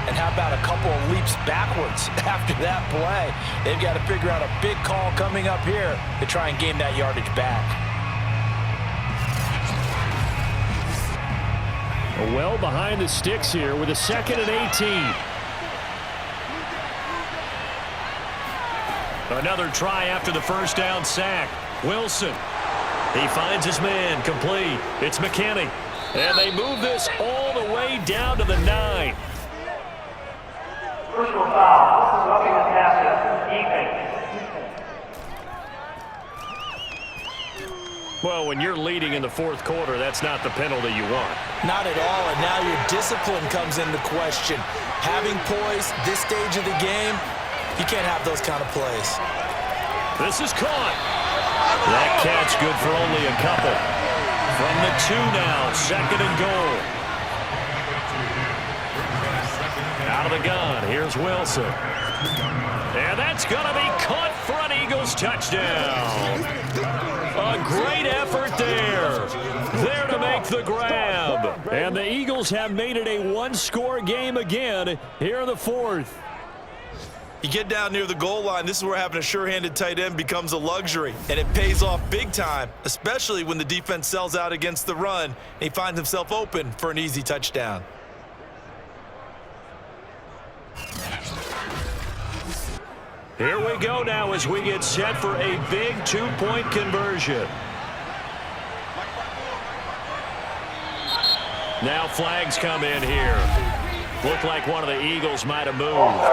and how about a couple of leaps backwards after that play? They've got to figure out a big call coming up here to try and gain that yardage back. Well behind the sticks here with a 2nd and 18. Another try after the first down sack. Wilson. He finds his man, complete. It's McKinney. And they move this all the way down to the 9. Personal foul. Roughing the passer. Defense. Well, when you're leading in the 4th quarter, that's not the penalty you want. Not at all, and now your discipline comes into question. Having poise this stage of the game, you can't have those kind of plays. This is caught. That catch good for only a couple. From the 2 now, 2nd and goal. Out of the gun, here's Wilson. And that's going to be caught for an Eagles touchdown. A great effort there. There to make the grab. And the Eagles have made it a 1-score game again here in the 4th. You get down near the goal line, this is where having a sure-handed tight end becomes a luxury, and it pays off big time, especially when the defense sells out against the run, and he finds himself open for an easy touchdown. Here we go now as we get set for a big 2-point conversion. Now flags come in here. Looked like one of the Eagles might have moved.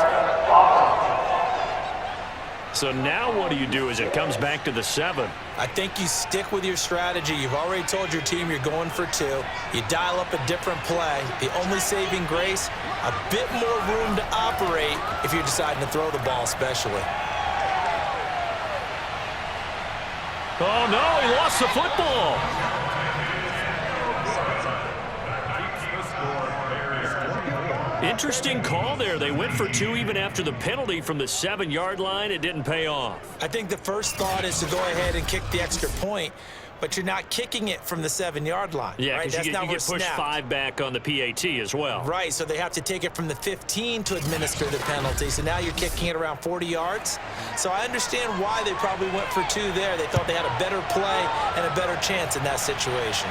So now what do you do as it comes back to the 7? I think you stick with your strategy. You've already told your team you're going for 2. You dial up a different play. The only saving grace, a bit more room to operate if you're deciding to throw the ball especially. Oh, no, he lost the football. Interesting call there. They went for 2 even after the penalty from the 7-yard line. It didn't pay off. I think the first thought is to go ahead and kick the extra point, but you're not kicking it from the 7-yard line. Yeah, right? because you get pushed 5 back on the PAT as well. Right, so they have to take it from the 15 to administer the penalty. So now you're kicking it around 40 yards. So I understand why they probably went for 2 there. They thought they had a better play and a better chance in that situation.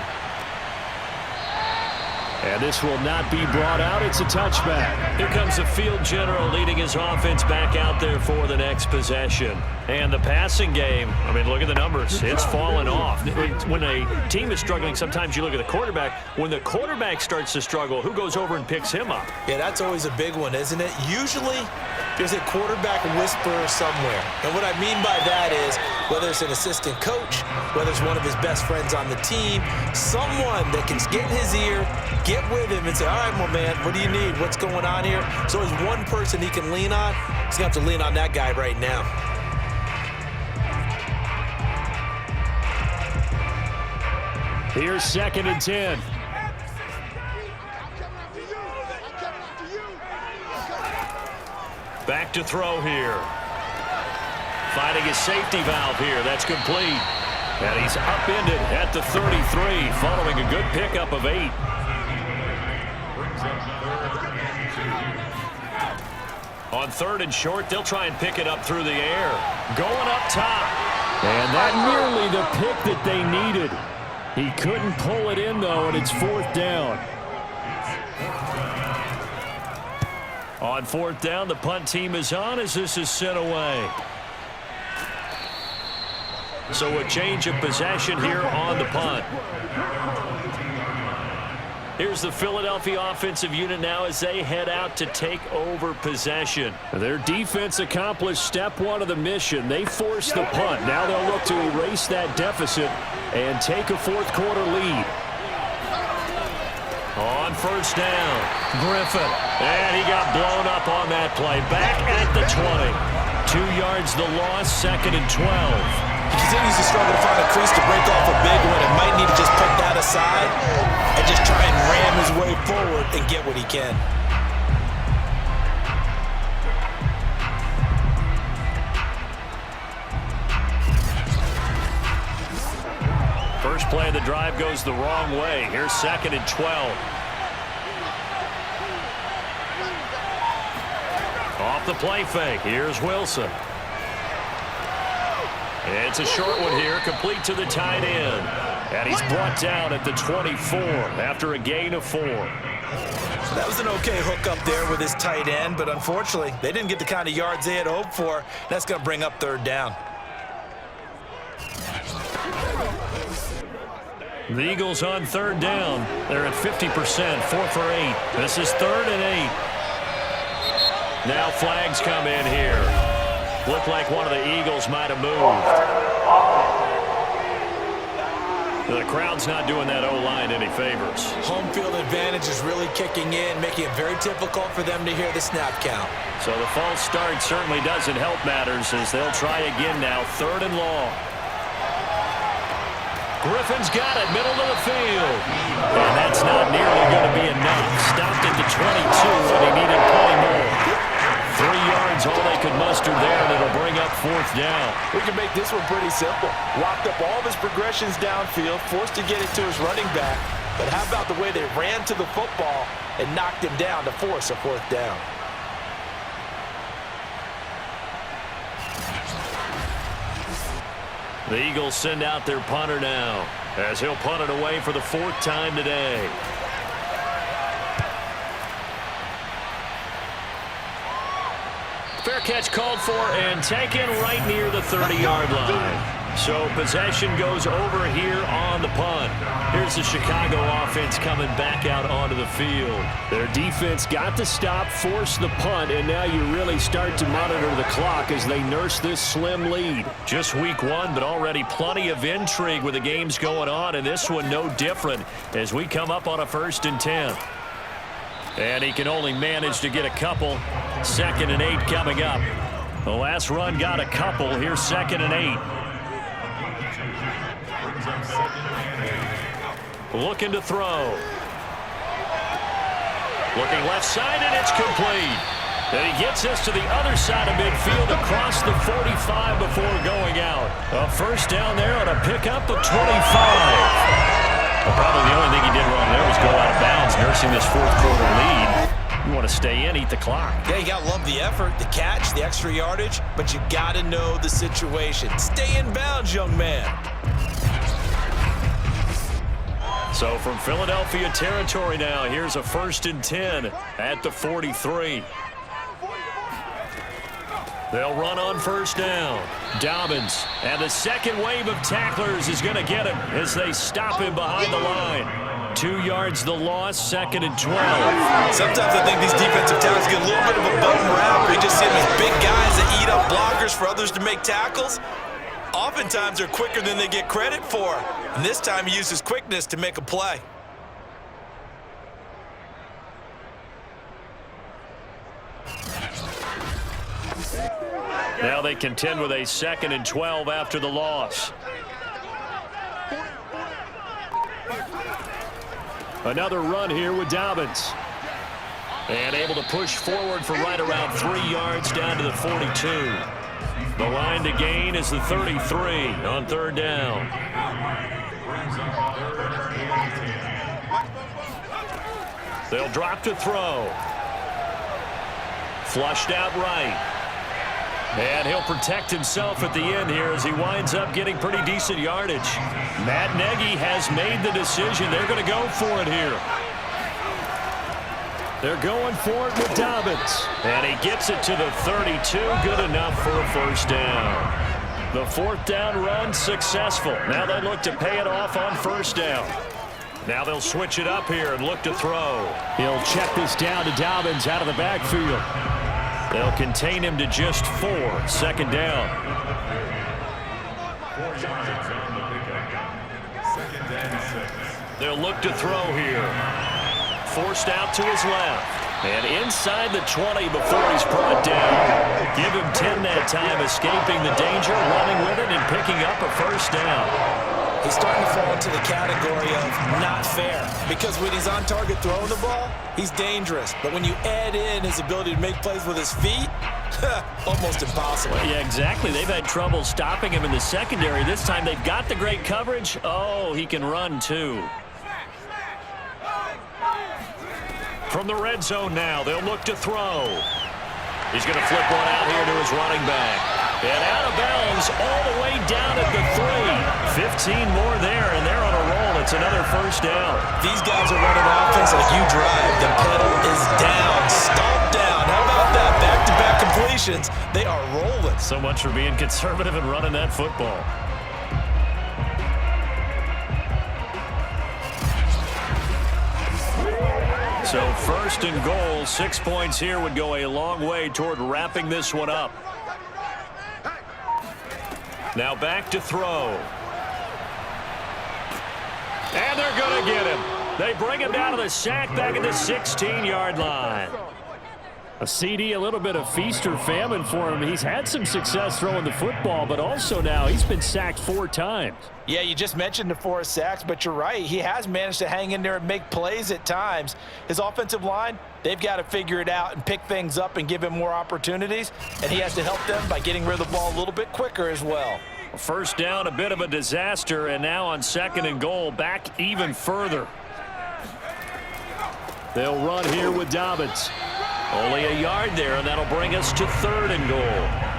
And this will not be brought out. It's a touchback. Here comes the field general leading his offense back out there for the next possession. And the passing game, I mean, look at the numbers. It's fallen off. When a team is struggling, sometimes you look at the quarterback. When the quarterback starts to struggle, who goes over and picks him up? Yeah, that's always a big one, isn't it? Usually, there's a quarterback whisperer somewhere. And what I mean by that is, whether it's an assistant coach, whether it's one of his best friends on the team, someone that can get in his ear, get with him and say, all right, my man, what do you need? What's going on here? So there's one person he can lean on. He's going to have to lean on that guy right now. Here's 2nd and 10. Back to throw here. Finding his safety valve here. That's complete. And he's upended at the 33, following a good pickup of 8. On 3rd and short, they'll try and pick it up through the air. Going up top. And that nearly the pick that they needed. He couldn't pull it in, though, and it's 4th down. On 4th down, the punt team is on as this is sent away. So a change of possession here on the punt. Here's the Philadelphia offensive unit now as they head out to take over possession. Their defense accomplished step 1 of the mission. They forced the punt. Now they'll look to erase that deficit and take a 4th quarter lead. on first down. Griffin. And he got blown up on that play. Back at the 20. 2 yards the loss, 2nd and 12. He continues to struggle to find a crease to break off a big one and might need to just put that aside and just try and ram his way forward and get what he can. First play of the drive goes the wrong way. Here's 2nd and 12. Off the play fake. Here's Wilson. It's a short one here, complete to the tight end. And he's brought down at the 24 after a gain of 4. That was an okay hook up there with his tight end, but unfortunately, they didn't get the kind of yards they had hoped for. That's going to bring up 3rd down. The Eagles on 3rd down. They're at 50%, 4 for 8. This is 3rd and 8. Now flags come in here. Looked like one of the Eagles might have moved. The crowd's not doing that O-line any favors. Home field advantage is really kicking in, making it very difficult for them to hear the snap count. So the false start certainly doesn't help matters as they'll try again now, 3rd and long. Griffin's got it, middle of the field. And that's not nearly going to be enough. Stopped at the 22, and he needed plenty more. 3 yards, all they could muster there, and it'll bring up 4th down. We can make this one pretty simple. Locked up all of his progressions downfield, forced to get it to his running back. But how about the way they ran to the football and knocked him down to force a 4th down? The Eagles send out their punter now as he'll punt it away for the 4th time today. Fair catch called for and taken right near the 30-yard line. So possession goes over here on the punt. Here's the Chicago offense coming back out onto the field. Their defense got the stop, forced the punt, and now you really start to monitor the clock as they nurse this slim lead. Just week 1, but already plenty of intrigue with the games going on, and this one no different as we come up on a 1st and 10. And he can only manage to get a couple. 2nd and 8 coming up. The last run got a couple. Here's 2nd and 8. Looking to throw. Looking left side, and it's complete. And he gets us to the other side of midfield across the 45 before going out. A 1st down there on a pickup of 25. Well, probably the only thing he did wrong there was go out of bounds, nursing this 4th quarter lead. You want to stay in, eat the clock. Yeah, you got to love the effort, the catch, the extra yardage, but you got to know the situation. Stay in bounds, young man. So from Philadelphia territory now, here's a 1st and 10 at the 43. They'll run on 1st down. Dobbins, and the second wave of tacklers is going to get him as they stop him behind the line. 2 yards the loss, 2nd and 12. Sometimes I think these defensive tackles get a little bit of a bum rap. We just see these big guys that eat up blockers for others to make tackles. Oftentimes they're quicker than they get credit for. And this time he uses quickness to make a play. Now they contend with a 2nd and 12 after the loss. Another run here with Dobbins. And able to push forward for right around 3 yards down to the 42. The line to gain is the 33 on 3rd down. They'll drop to throw. Flushed out right. And he'll protect himself at the end here as he winds up getting pretty decent yardage. Matt Nagy has made the decision. They're going to go for it here. They're going for it with Dobbins. And he gets it to the 32. Good enough for a 1st down. The 4th down run successful. Now they look to pay it off on 1st down. Now they'll switch it up here and look to throw. He'll check this down to Dobbins out of the backfield. They'll contain him to just 4. 2nd down. They'll look to throw here. forced out to his left. And inside the 20 before he's brought down. Give him 10 that time, escaping the danger, running with it, and picking up a first down. He's starting to fall into the category of not fair, because when he's on target throwing the ball, he's dangerous. But when you add in his ability to make plays with his feet, almost impossible. Yeah, exactly. They've had trouble stopping him in the secondary. This time they've got the great coverage. Oh, he can run too. From the red zone now, they'll look to throw. He's going to flip one out here to his running back. And out of bounds all the way down at the 3. 15 more there, and they're on a roll. It's another first down. These guys are running offense like you drive. The pedal is down, stomp down. How about that? Back-to-back completions. They are rolling. So much for being conservative and running that football. So first and goal, 6 points here would go a long way toward wrapping this one up. Now back to throw. And they're going to get him. They bring him down to the sack back at the 16-yard line. A CD, a little bit of feast or famine for him. He's had some success throwing the football, but also now he's been sacked 4 times. Yeah, you just mentioned the 4 sacks, but you're right. He has managed to hang in there and make plays at times. His offensive line, they've got to figure it out and pick things up and give him more opportunities, and he has to help them by getting rid of the ball a little bit quicker as well. First down, a bit of a disaster, and now on second and goal, back even further. They'll run here with Dobbins. Only a yard there, and that'll bring us to third and goal.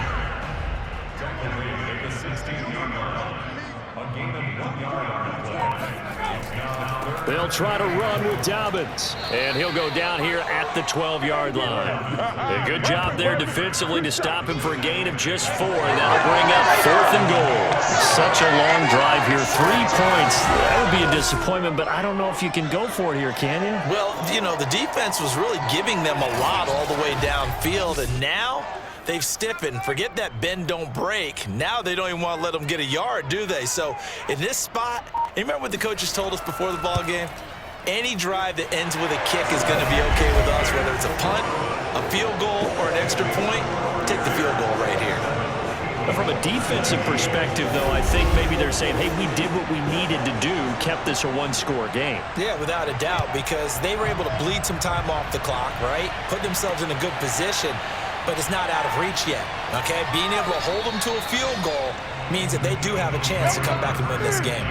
They'll try to run with Dobbins, and he'll go down here at the 12-yard line. A good job there defensively to stop him for a gain of just 4, and that'll bring up fourth and goal. Such a long drive here, 3 points. That would be a disappointment, but I don't know if you can go for it here, can you? Well, you know, the defense was really giving them a lot all the way downfield, and now they've stiffened. Forget that bend, don't break. Now they don't even want to let them get a yard, do they? So in this spot, you remember what the coaches told us before the ball game? Any drive that ends with a kick is going to be okay with us, whether it's a punt, a field goal, or an extra point. Take the field goal right here. But from a defensive perspective, though, I think maybe they're saying, hey, we did what we needed to do, kept this a one-score game. Yeah, without a doubt, because they were able to bleed some time off the clock, right? Put themselves in a good position, but it's not out of reach yet, okay? Being able to hold them to a field goal means that they do have a chance to come back and win this game.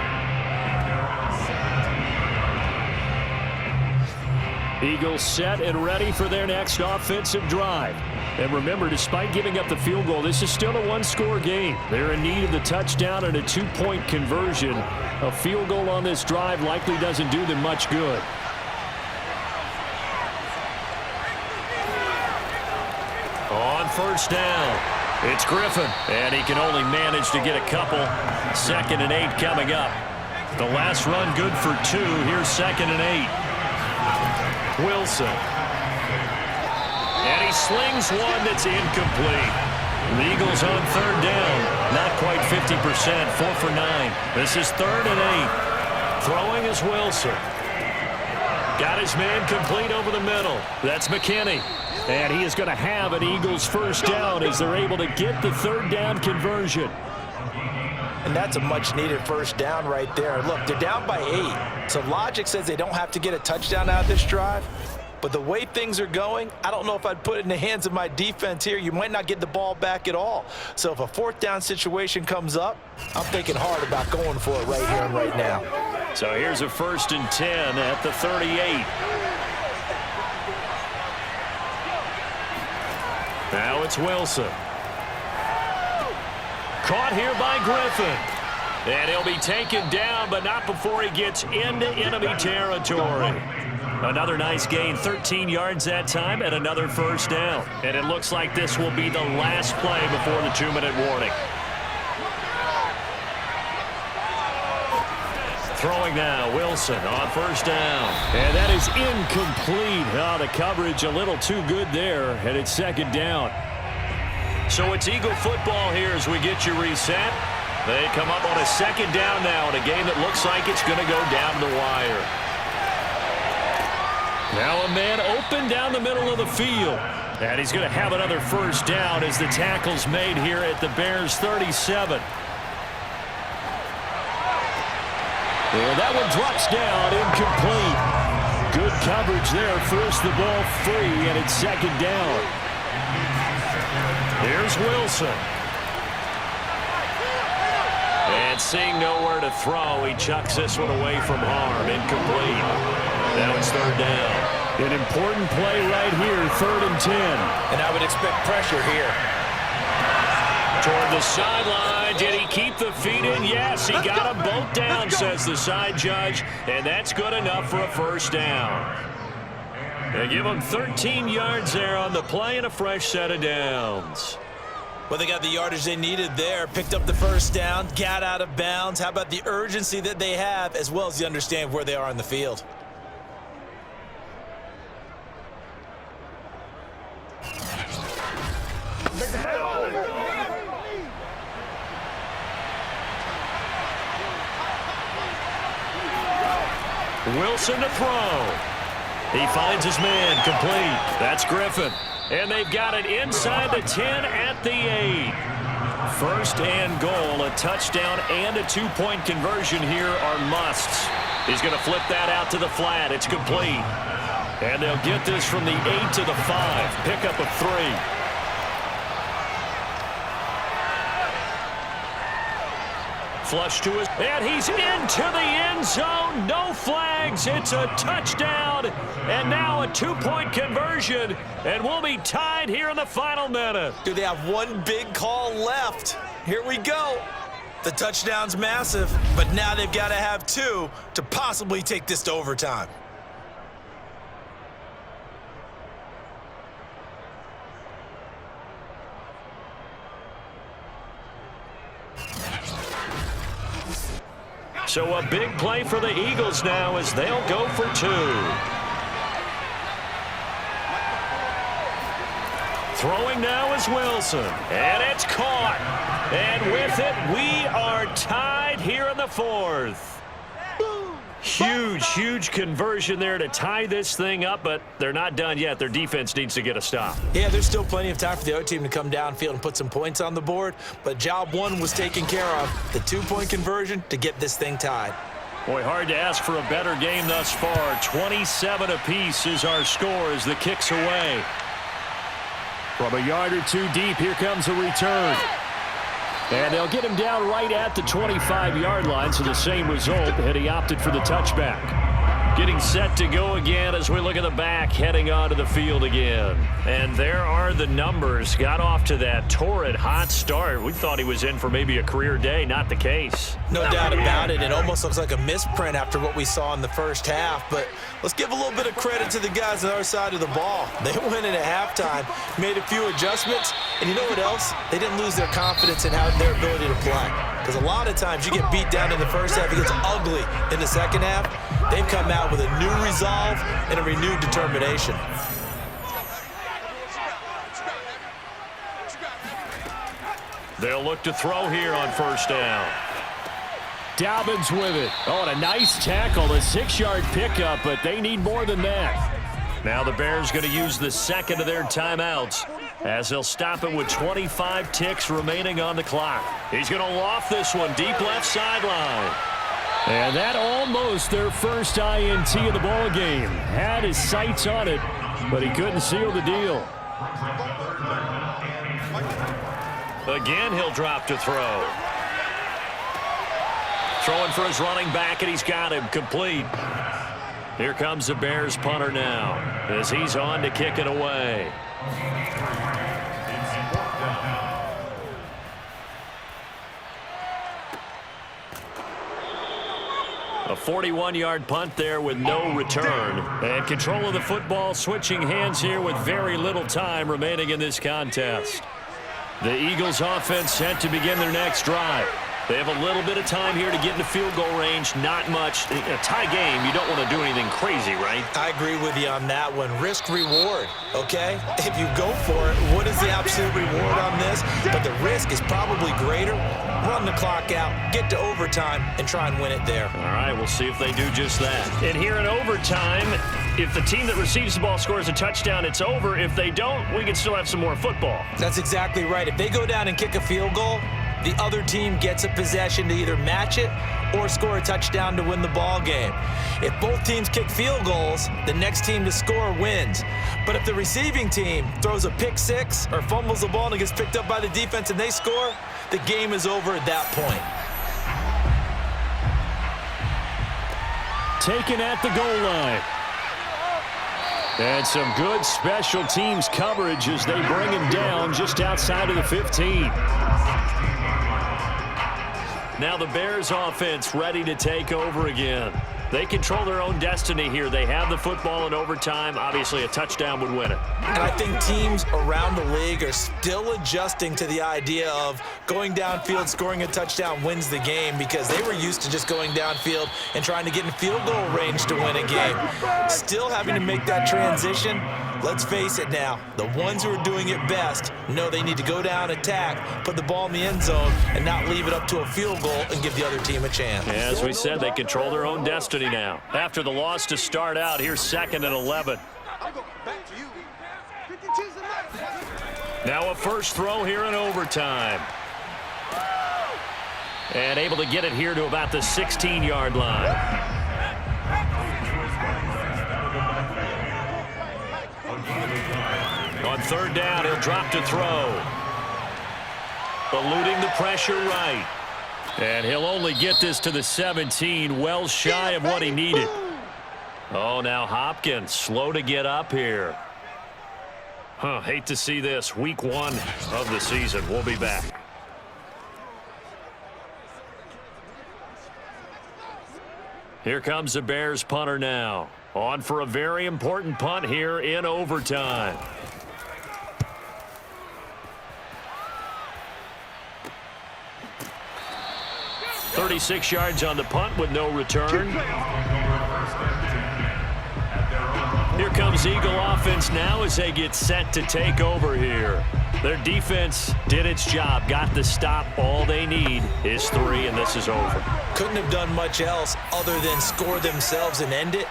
Eagles set and ready for their next offensive drive. And remember, despite giving up the field goal, this is still a one-score game. They're in need of the touchdown and a 2-point conversion. A field goal on this drive likely doesn't do them much good. On first down, it's Griffin, and he can only manage to get a couple. 2nd and 8 coming up. The last run good for 2. Here's 2nd and 8. Wilson. And he slings one that's incomplete. The Eagles on third down. Not quite 50%. 4 for 9. This is 3rd and 8. Throwing is Wilson. Got his man complete over the middle. That's McKinney. And he is going to have an Eagles first down as they're able to get the 3rd down conversion. And that's a much-needed first down right there. Look, they're down by 8. So logic says they don't have to get a touchdown out of this drive. But the way things are going, I don't know if I'd put it in the hands of my defense here. You might not get the ball back at all. So if a 4th down situation comes up, I'm thinking hard about going for it right here and right now. So here's a 1st and 10 at the 38. Now it's Wilson. Caught here by Griffin. And he'll be taken down, but not before he gets into enemy territory. Another nice gain, 13 yards that time, and another first down. And it looks like this will be the last play before the 2-minute warning. Throwing now, Wilson on first down. And that is incomplete. Oh, the coverage a little too good there, and it's 2nd down. So it's Eagle football here as we get you reset. They come up on a 2nd down now in a game that looks like it's going to go down the wire. Now a man open down the middle of the field. And he's going to have another first down as the tackle's made here at the Bears' 37. And that one drops down, incomplete. Good coverage there, forced the ball free, and it's second down. Here's Wilson. And seeing nowhere to throw, he chucks this one away from harm, incomplete. Now it's third down. An important play right here, 3rd and 10. And I would expect pressure here. Toward the sideline. Did he keep the feet in? Yes, he got them both down, says the side judge. And that's good enough for a first down. They give him 13 yards there on the play and a fresh set of downs. Well, they got the yardage they needed there. Picked up the first down, got out of bounds. How about the urgency that they have, as well as the understand where they are on the field? Wilson to throw. He finds his man, complete. That's Griffin. And they've got it inside the 10 at the 8. 1st and goal, a touchdown and a 2-point conversion here are musts. He's going to flip that out to the flat. It's complete. And they'll get this from the 8 to the 5. Pickup of 3. Flush to his, and he's into the end zone. No flags. It's a touchdown. And now a 2-point conversion. And we'll be tied here in the final minute. Do they have one big call left? Here we go. The touchdown's massive, but now they've got to have 2 to possibly take this to overtime. So a big play for the Eagles now as they'll go for 2. Throwing now is Wilson. And it's caught. And with it, we are tied here in the 4th. Huge conversion there to tie this thing up, but they're not done yet. Their defense needs to get a stop. Yeah, there's still plenty of time for the other team to come downfield and put some points on the board, but job 1 was taken care of. The 2-point conversion to get this thing tied. Boy, hard to ask for a better game thus far. 27 apiece is our score as the kick's away. From a yard or 2 deep, here comes a return. And they'll get him down right at the 25-yard line, so the same result, and he opted for the touchback. Getting set to go again as we look at the back, heading onto the field again. And there are the numbers. Got off to that torrid hot start. We thought he was in for maybe a career day. Not the case. No doubt about it. It almost looks like a misprint after what we saw in the first half. But let's give a little bit of credit to the guys on the other side of the ball. They went in at halftime, made a few adjustments, and you know what else? They didn't lose their confidence in their ability to play. Because a lot of times you get beat down in the first half, it gets ugly in the second half. They've come out with a new resolve and a renewed determination. They'll look to throw here on first down. Dobbins with it. Oh, and a nice tackle, a 6-yard pickup, but they need more than that. Now the Bears going to use the second of their timeouts as they'll stop it with 25 ticks remaining on the clock. He's going to loft this one deep left sideline. And that almost their first INT of the ball game. Had his sights on it, but he couldn't seal the deal. Again, he'll drop to throw. Throwing for his running back, and he's got him complete. Here comes the Bears punter now as he's on to kick it away. A 41-yard punt there with no return. And control of the football switching hands here with very little time remaining in this contest. The Eagles offense set to begin their next drive. They have a little bit of time here to get into field goal range. Not much. In a tie game, you don't want to do anything crazy, right? I agree with you on that one. Risk reward, okay? If you go for it, what is the absolute reward on this? But the risk is probably greater. Run the clock out, get to overtime, and try and win it there. All right, we'll see if they do just that. And here in overtime, If the team that receives the ball scores a touchdown, it's over. If they don't, we can still have some more football. That's exactly right. If they go down and kick a field goal, the other team gets a possession to either match it or score a touchdown to win the ball game. If both teams kick field goals, the next team to score wins. But if the receiving team throws a pick six or fumbles the ball and it gets picked up by the defense and they score, the game is over at that point. Taken at the goal line. And some good special teams coverage as they bring him down just outside of the 15. Now the Bears offense ready to take over again. They control their own destiny here. They have the football in overtime. Obviously, a touchdown would win it. And I think teams around the league are still adjusting to the idea of going downfield, scoring a touchdown wins the game, because they were used to just going downfield and trying to get in field goal range to win a game. Still having to make that transition. Let's face it now, the ones who are doing it best know they need to go down, attack, put the ball in the end zone, and not leave it up to a field goal and give the other team a chance. As we said, they control their own destiny now. After the loss to start out, here's 2nd and 11. Now a first throw here in overtime. And able to get it here to about the 16-yard line. On 3rd down, he'll drop to throw. Eluding the pressure right. And he'll only get this to the 17, well shy of what he needed. Oh, now Hopkins, slow to get up here. Hate to see this. Week 1 of the season. We'll be back. Here comes the Bears punter now. On for a very important punt here in overtime. 36 yards on the punt with no return. Here comes Eagle offense now as they get set to take over here. Their defense did its job, got the stop. All they need is 3, and this is over. Couldn't have done much else other than score themselves and end it.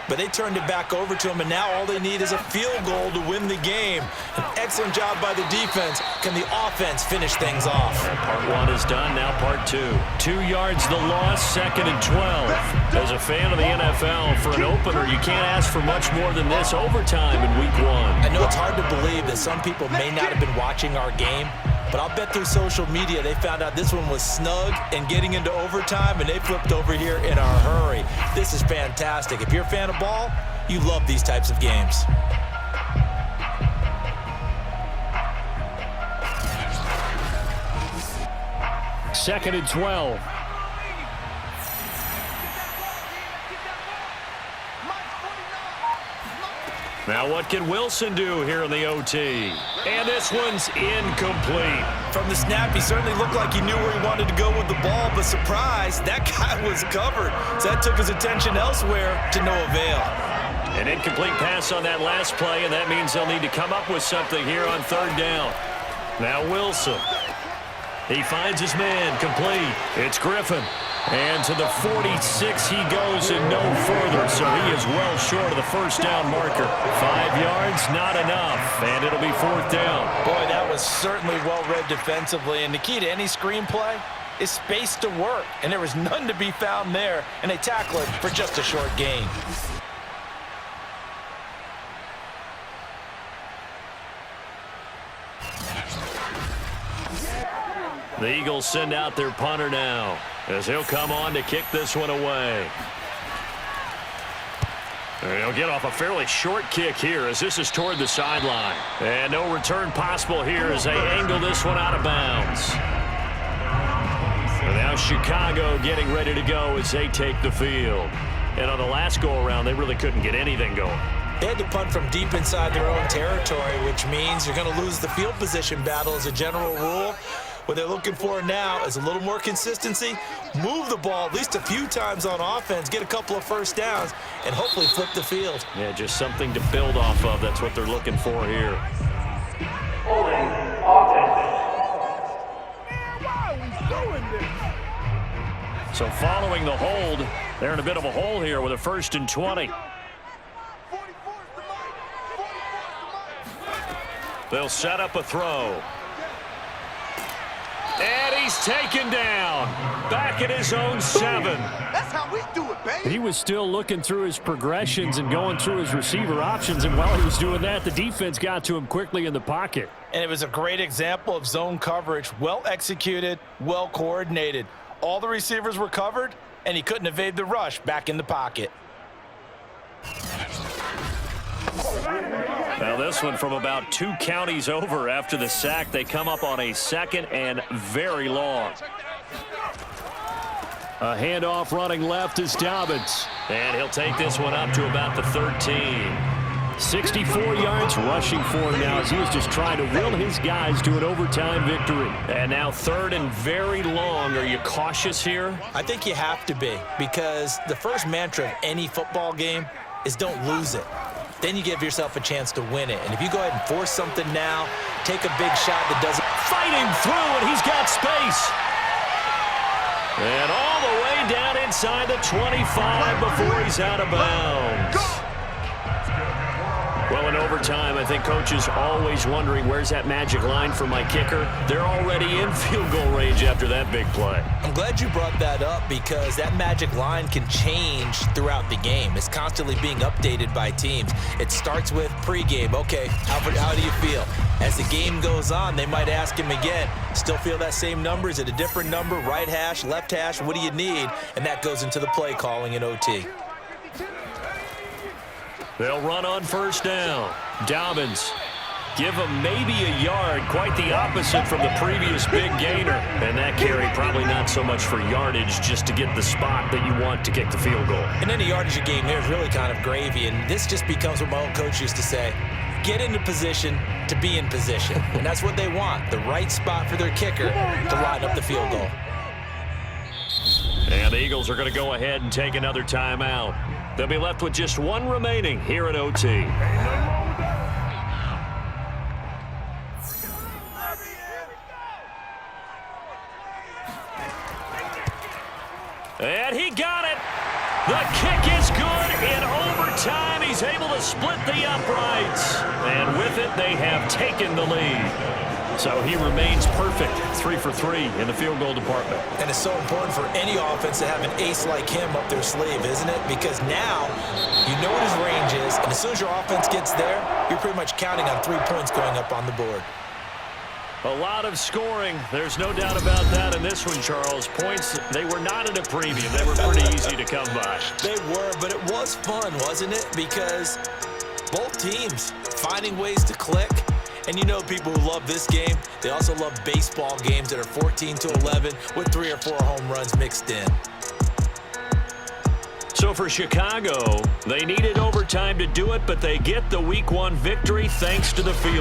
But they turned it back over to them, and now all they need is a field goal to win the game. An excellent job by the defense. Can the offense finish things off? Part 1 is done, now part 2. 2 yards the loss, 2nd and 12. As a fan of the NFL, for an opener, you can't ask for much more than this overtime in week 1. I know it's hard to believe that some people may not have been watching our game, but I'll bet through social media they found out this one was snug and getting into overtime, and they flipped over here in a hurry. This is fantastic. If you're a fan of ball, you love these types of games. Second and 12. Now what can Wilson do here in the OT? And this one's incomplete. From the snap, he certainly looked like he knew where he wanted to go with the ball, but surprise, that guy was covered. So that took his attention elsewhere to no avail. An incomplete pass on that last play, and that means they'll need to come up with something here on 3rd down. Now Wilson. He finds his man, complete. It's Griffin. And to the 46 he goes and no further, so he is well short of the first down marker. 5 yards, not enough, and it'll be 4th down. Boy, that was certainly well-read defensively, and the key to any screenplay is space to work, and there was none to be found there, and they tackle it for just a short gain. The Eagles send out their punter now, as he'll come on to kick this one away. He'll get off a fairly short kick here as this is toward the sideline. And no return possible here as they angle this one out of bounds. And now Chicago getting ready to go as they take the field. And on the last go-around, they really couldn't get anything going. They had to punt from deep inside their own territory, which means you're going to lose the field position battle as a general rule. What they're looking for now is a little more consistency, move the ball at least a few times on offense, get a couple of first downs, and hopefully flip the field. Yeah, just something to build off of. That's what they're looking for here. Holding offense. So following the hold, they're in a bit of a hole here with a 1st and 20. They'll set up a throw. And he's taken down. Back at his own 7. That's how we do it, baby. He was still looking through his progressions and going through his receiver options, and while he was doing that, the defense got to him quickly in the pocket. And it was a great example of zone coverage. Well executed, well coordinated. All the receivers were covered, and he couldn't evade the rush back in the pocket. Now this one from about 2 counties over after the sack. They come up on a 2nd and very long. A handoff running left is Dobbins. And he'll take this one up to about the 13. 64 yards rushing for him now as he was just trying to will his guys to an overtime victory. And now 3rd and very long. Are you cautious here? I think you have to be, because the first mantra of any football game is don't lose it. Then you give yourself a chance to win it. And if you go ahead and force something now, take a big shot that doesn't... Fighting through, and he's got space. And all the way down inside the 25 before he's out of bounds. Well, in overtime, I think coaches always wondering, where's that magic line for my kicker? They're already in field goal range after that big play. I'm glad you brought that up, because that magic line can change throughout the game. It's constantly being updated by teams. It starts with pregame. Okay, how do you feel? As the game goes on, they might ask him again, still feel that same number? Is it a different number? Right hash, left hash? What do you need? And that goes into the play calling in OT. They'll run on 1st down. Dobbins. Give him maybe a yard, quite the opposite from the previous big gainer. And that carry probably not so much for yardage, just to get the spot that you want to kick the field goal. And any yardage game there is really kind of gravy, and this just becomes what my old coach used to say. Get into position to be in position. And that's what they want, the right spot for their kicker to line up the field goal. And the Eagles are going to go ahead and take another timeout. They'll be left with just 1 remaining here at OT. And he got it. The kick is good in overtime. He's able to split the uprights. And with it, they have taken the lead. So he remains perfect, 3 for 3 in the field goal department. And it's so important for any offense to have an ace like him up their sleeve, isn't it? Because now you know what his range is, and as soon as your offense gets there, you're pretty much counting on 3 points going up on the board. A lot of scoring. There's no doubt about that in this one, Charles. Points, they were not at a premium. They were pretty easy to come by. They were, but it was fun, wasn't it? Because both teams finding ways to click. And you know people who love this game, they also love baseball games that are 14-11 with 3 or 4 home runs mixed in. So for Chicago, they needed overtime to do it, but they get the Week 1 victory thanks to the field.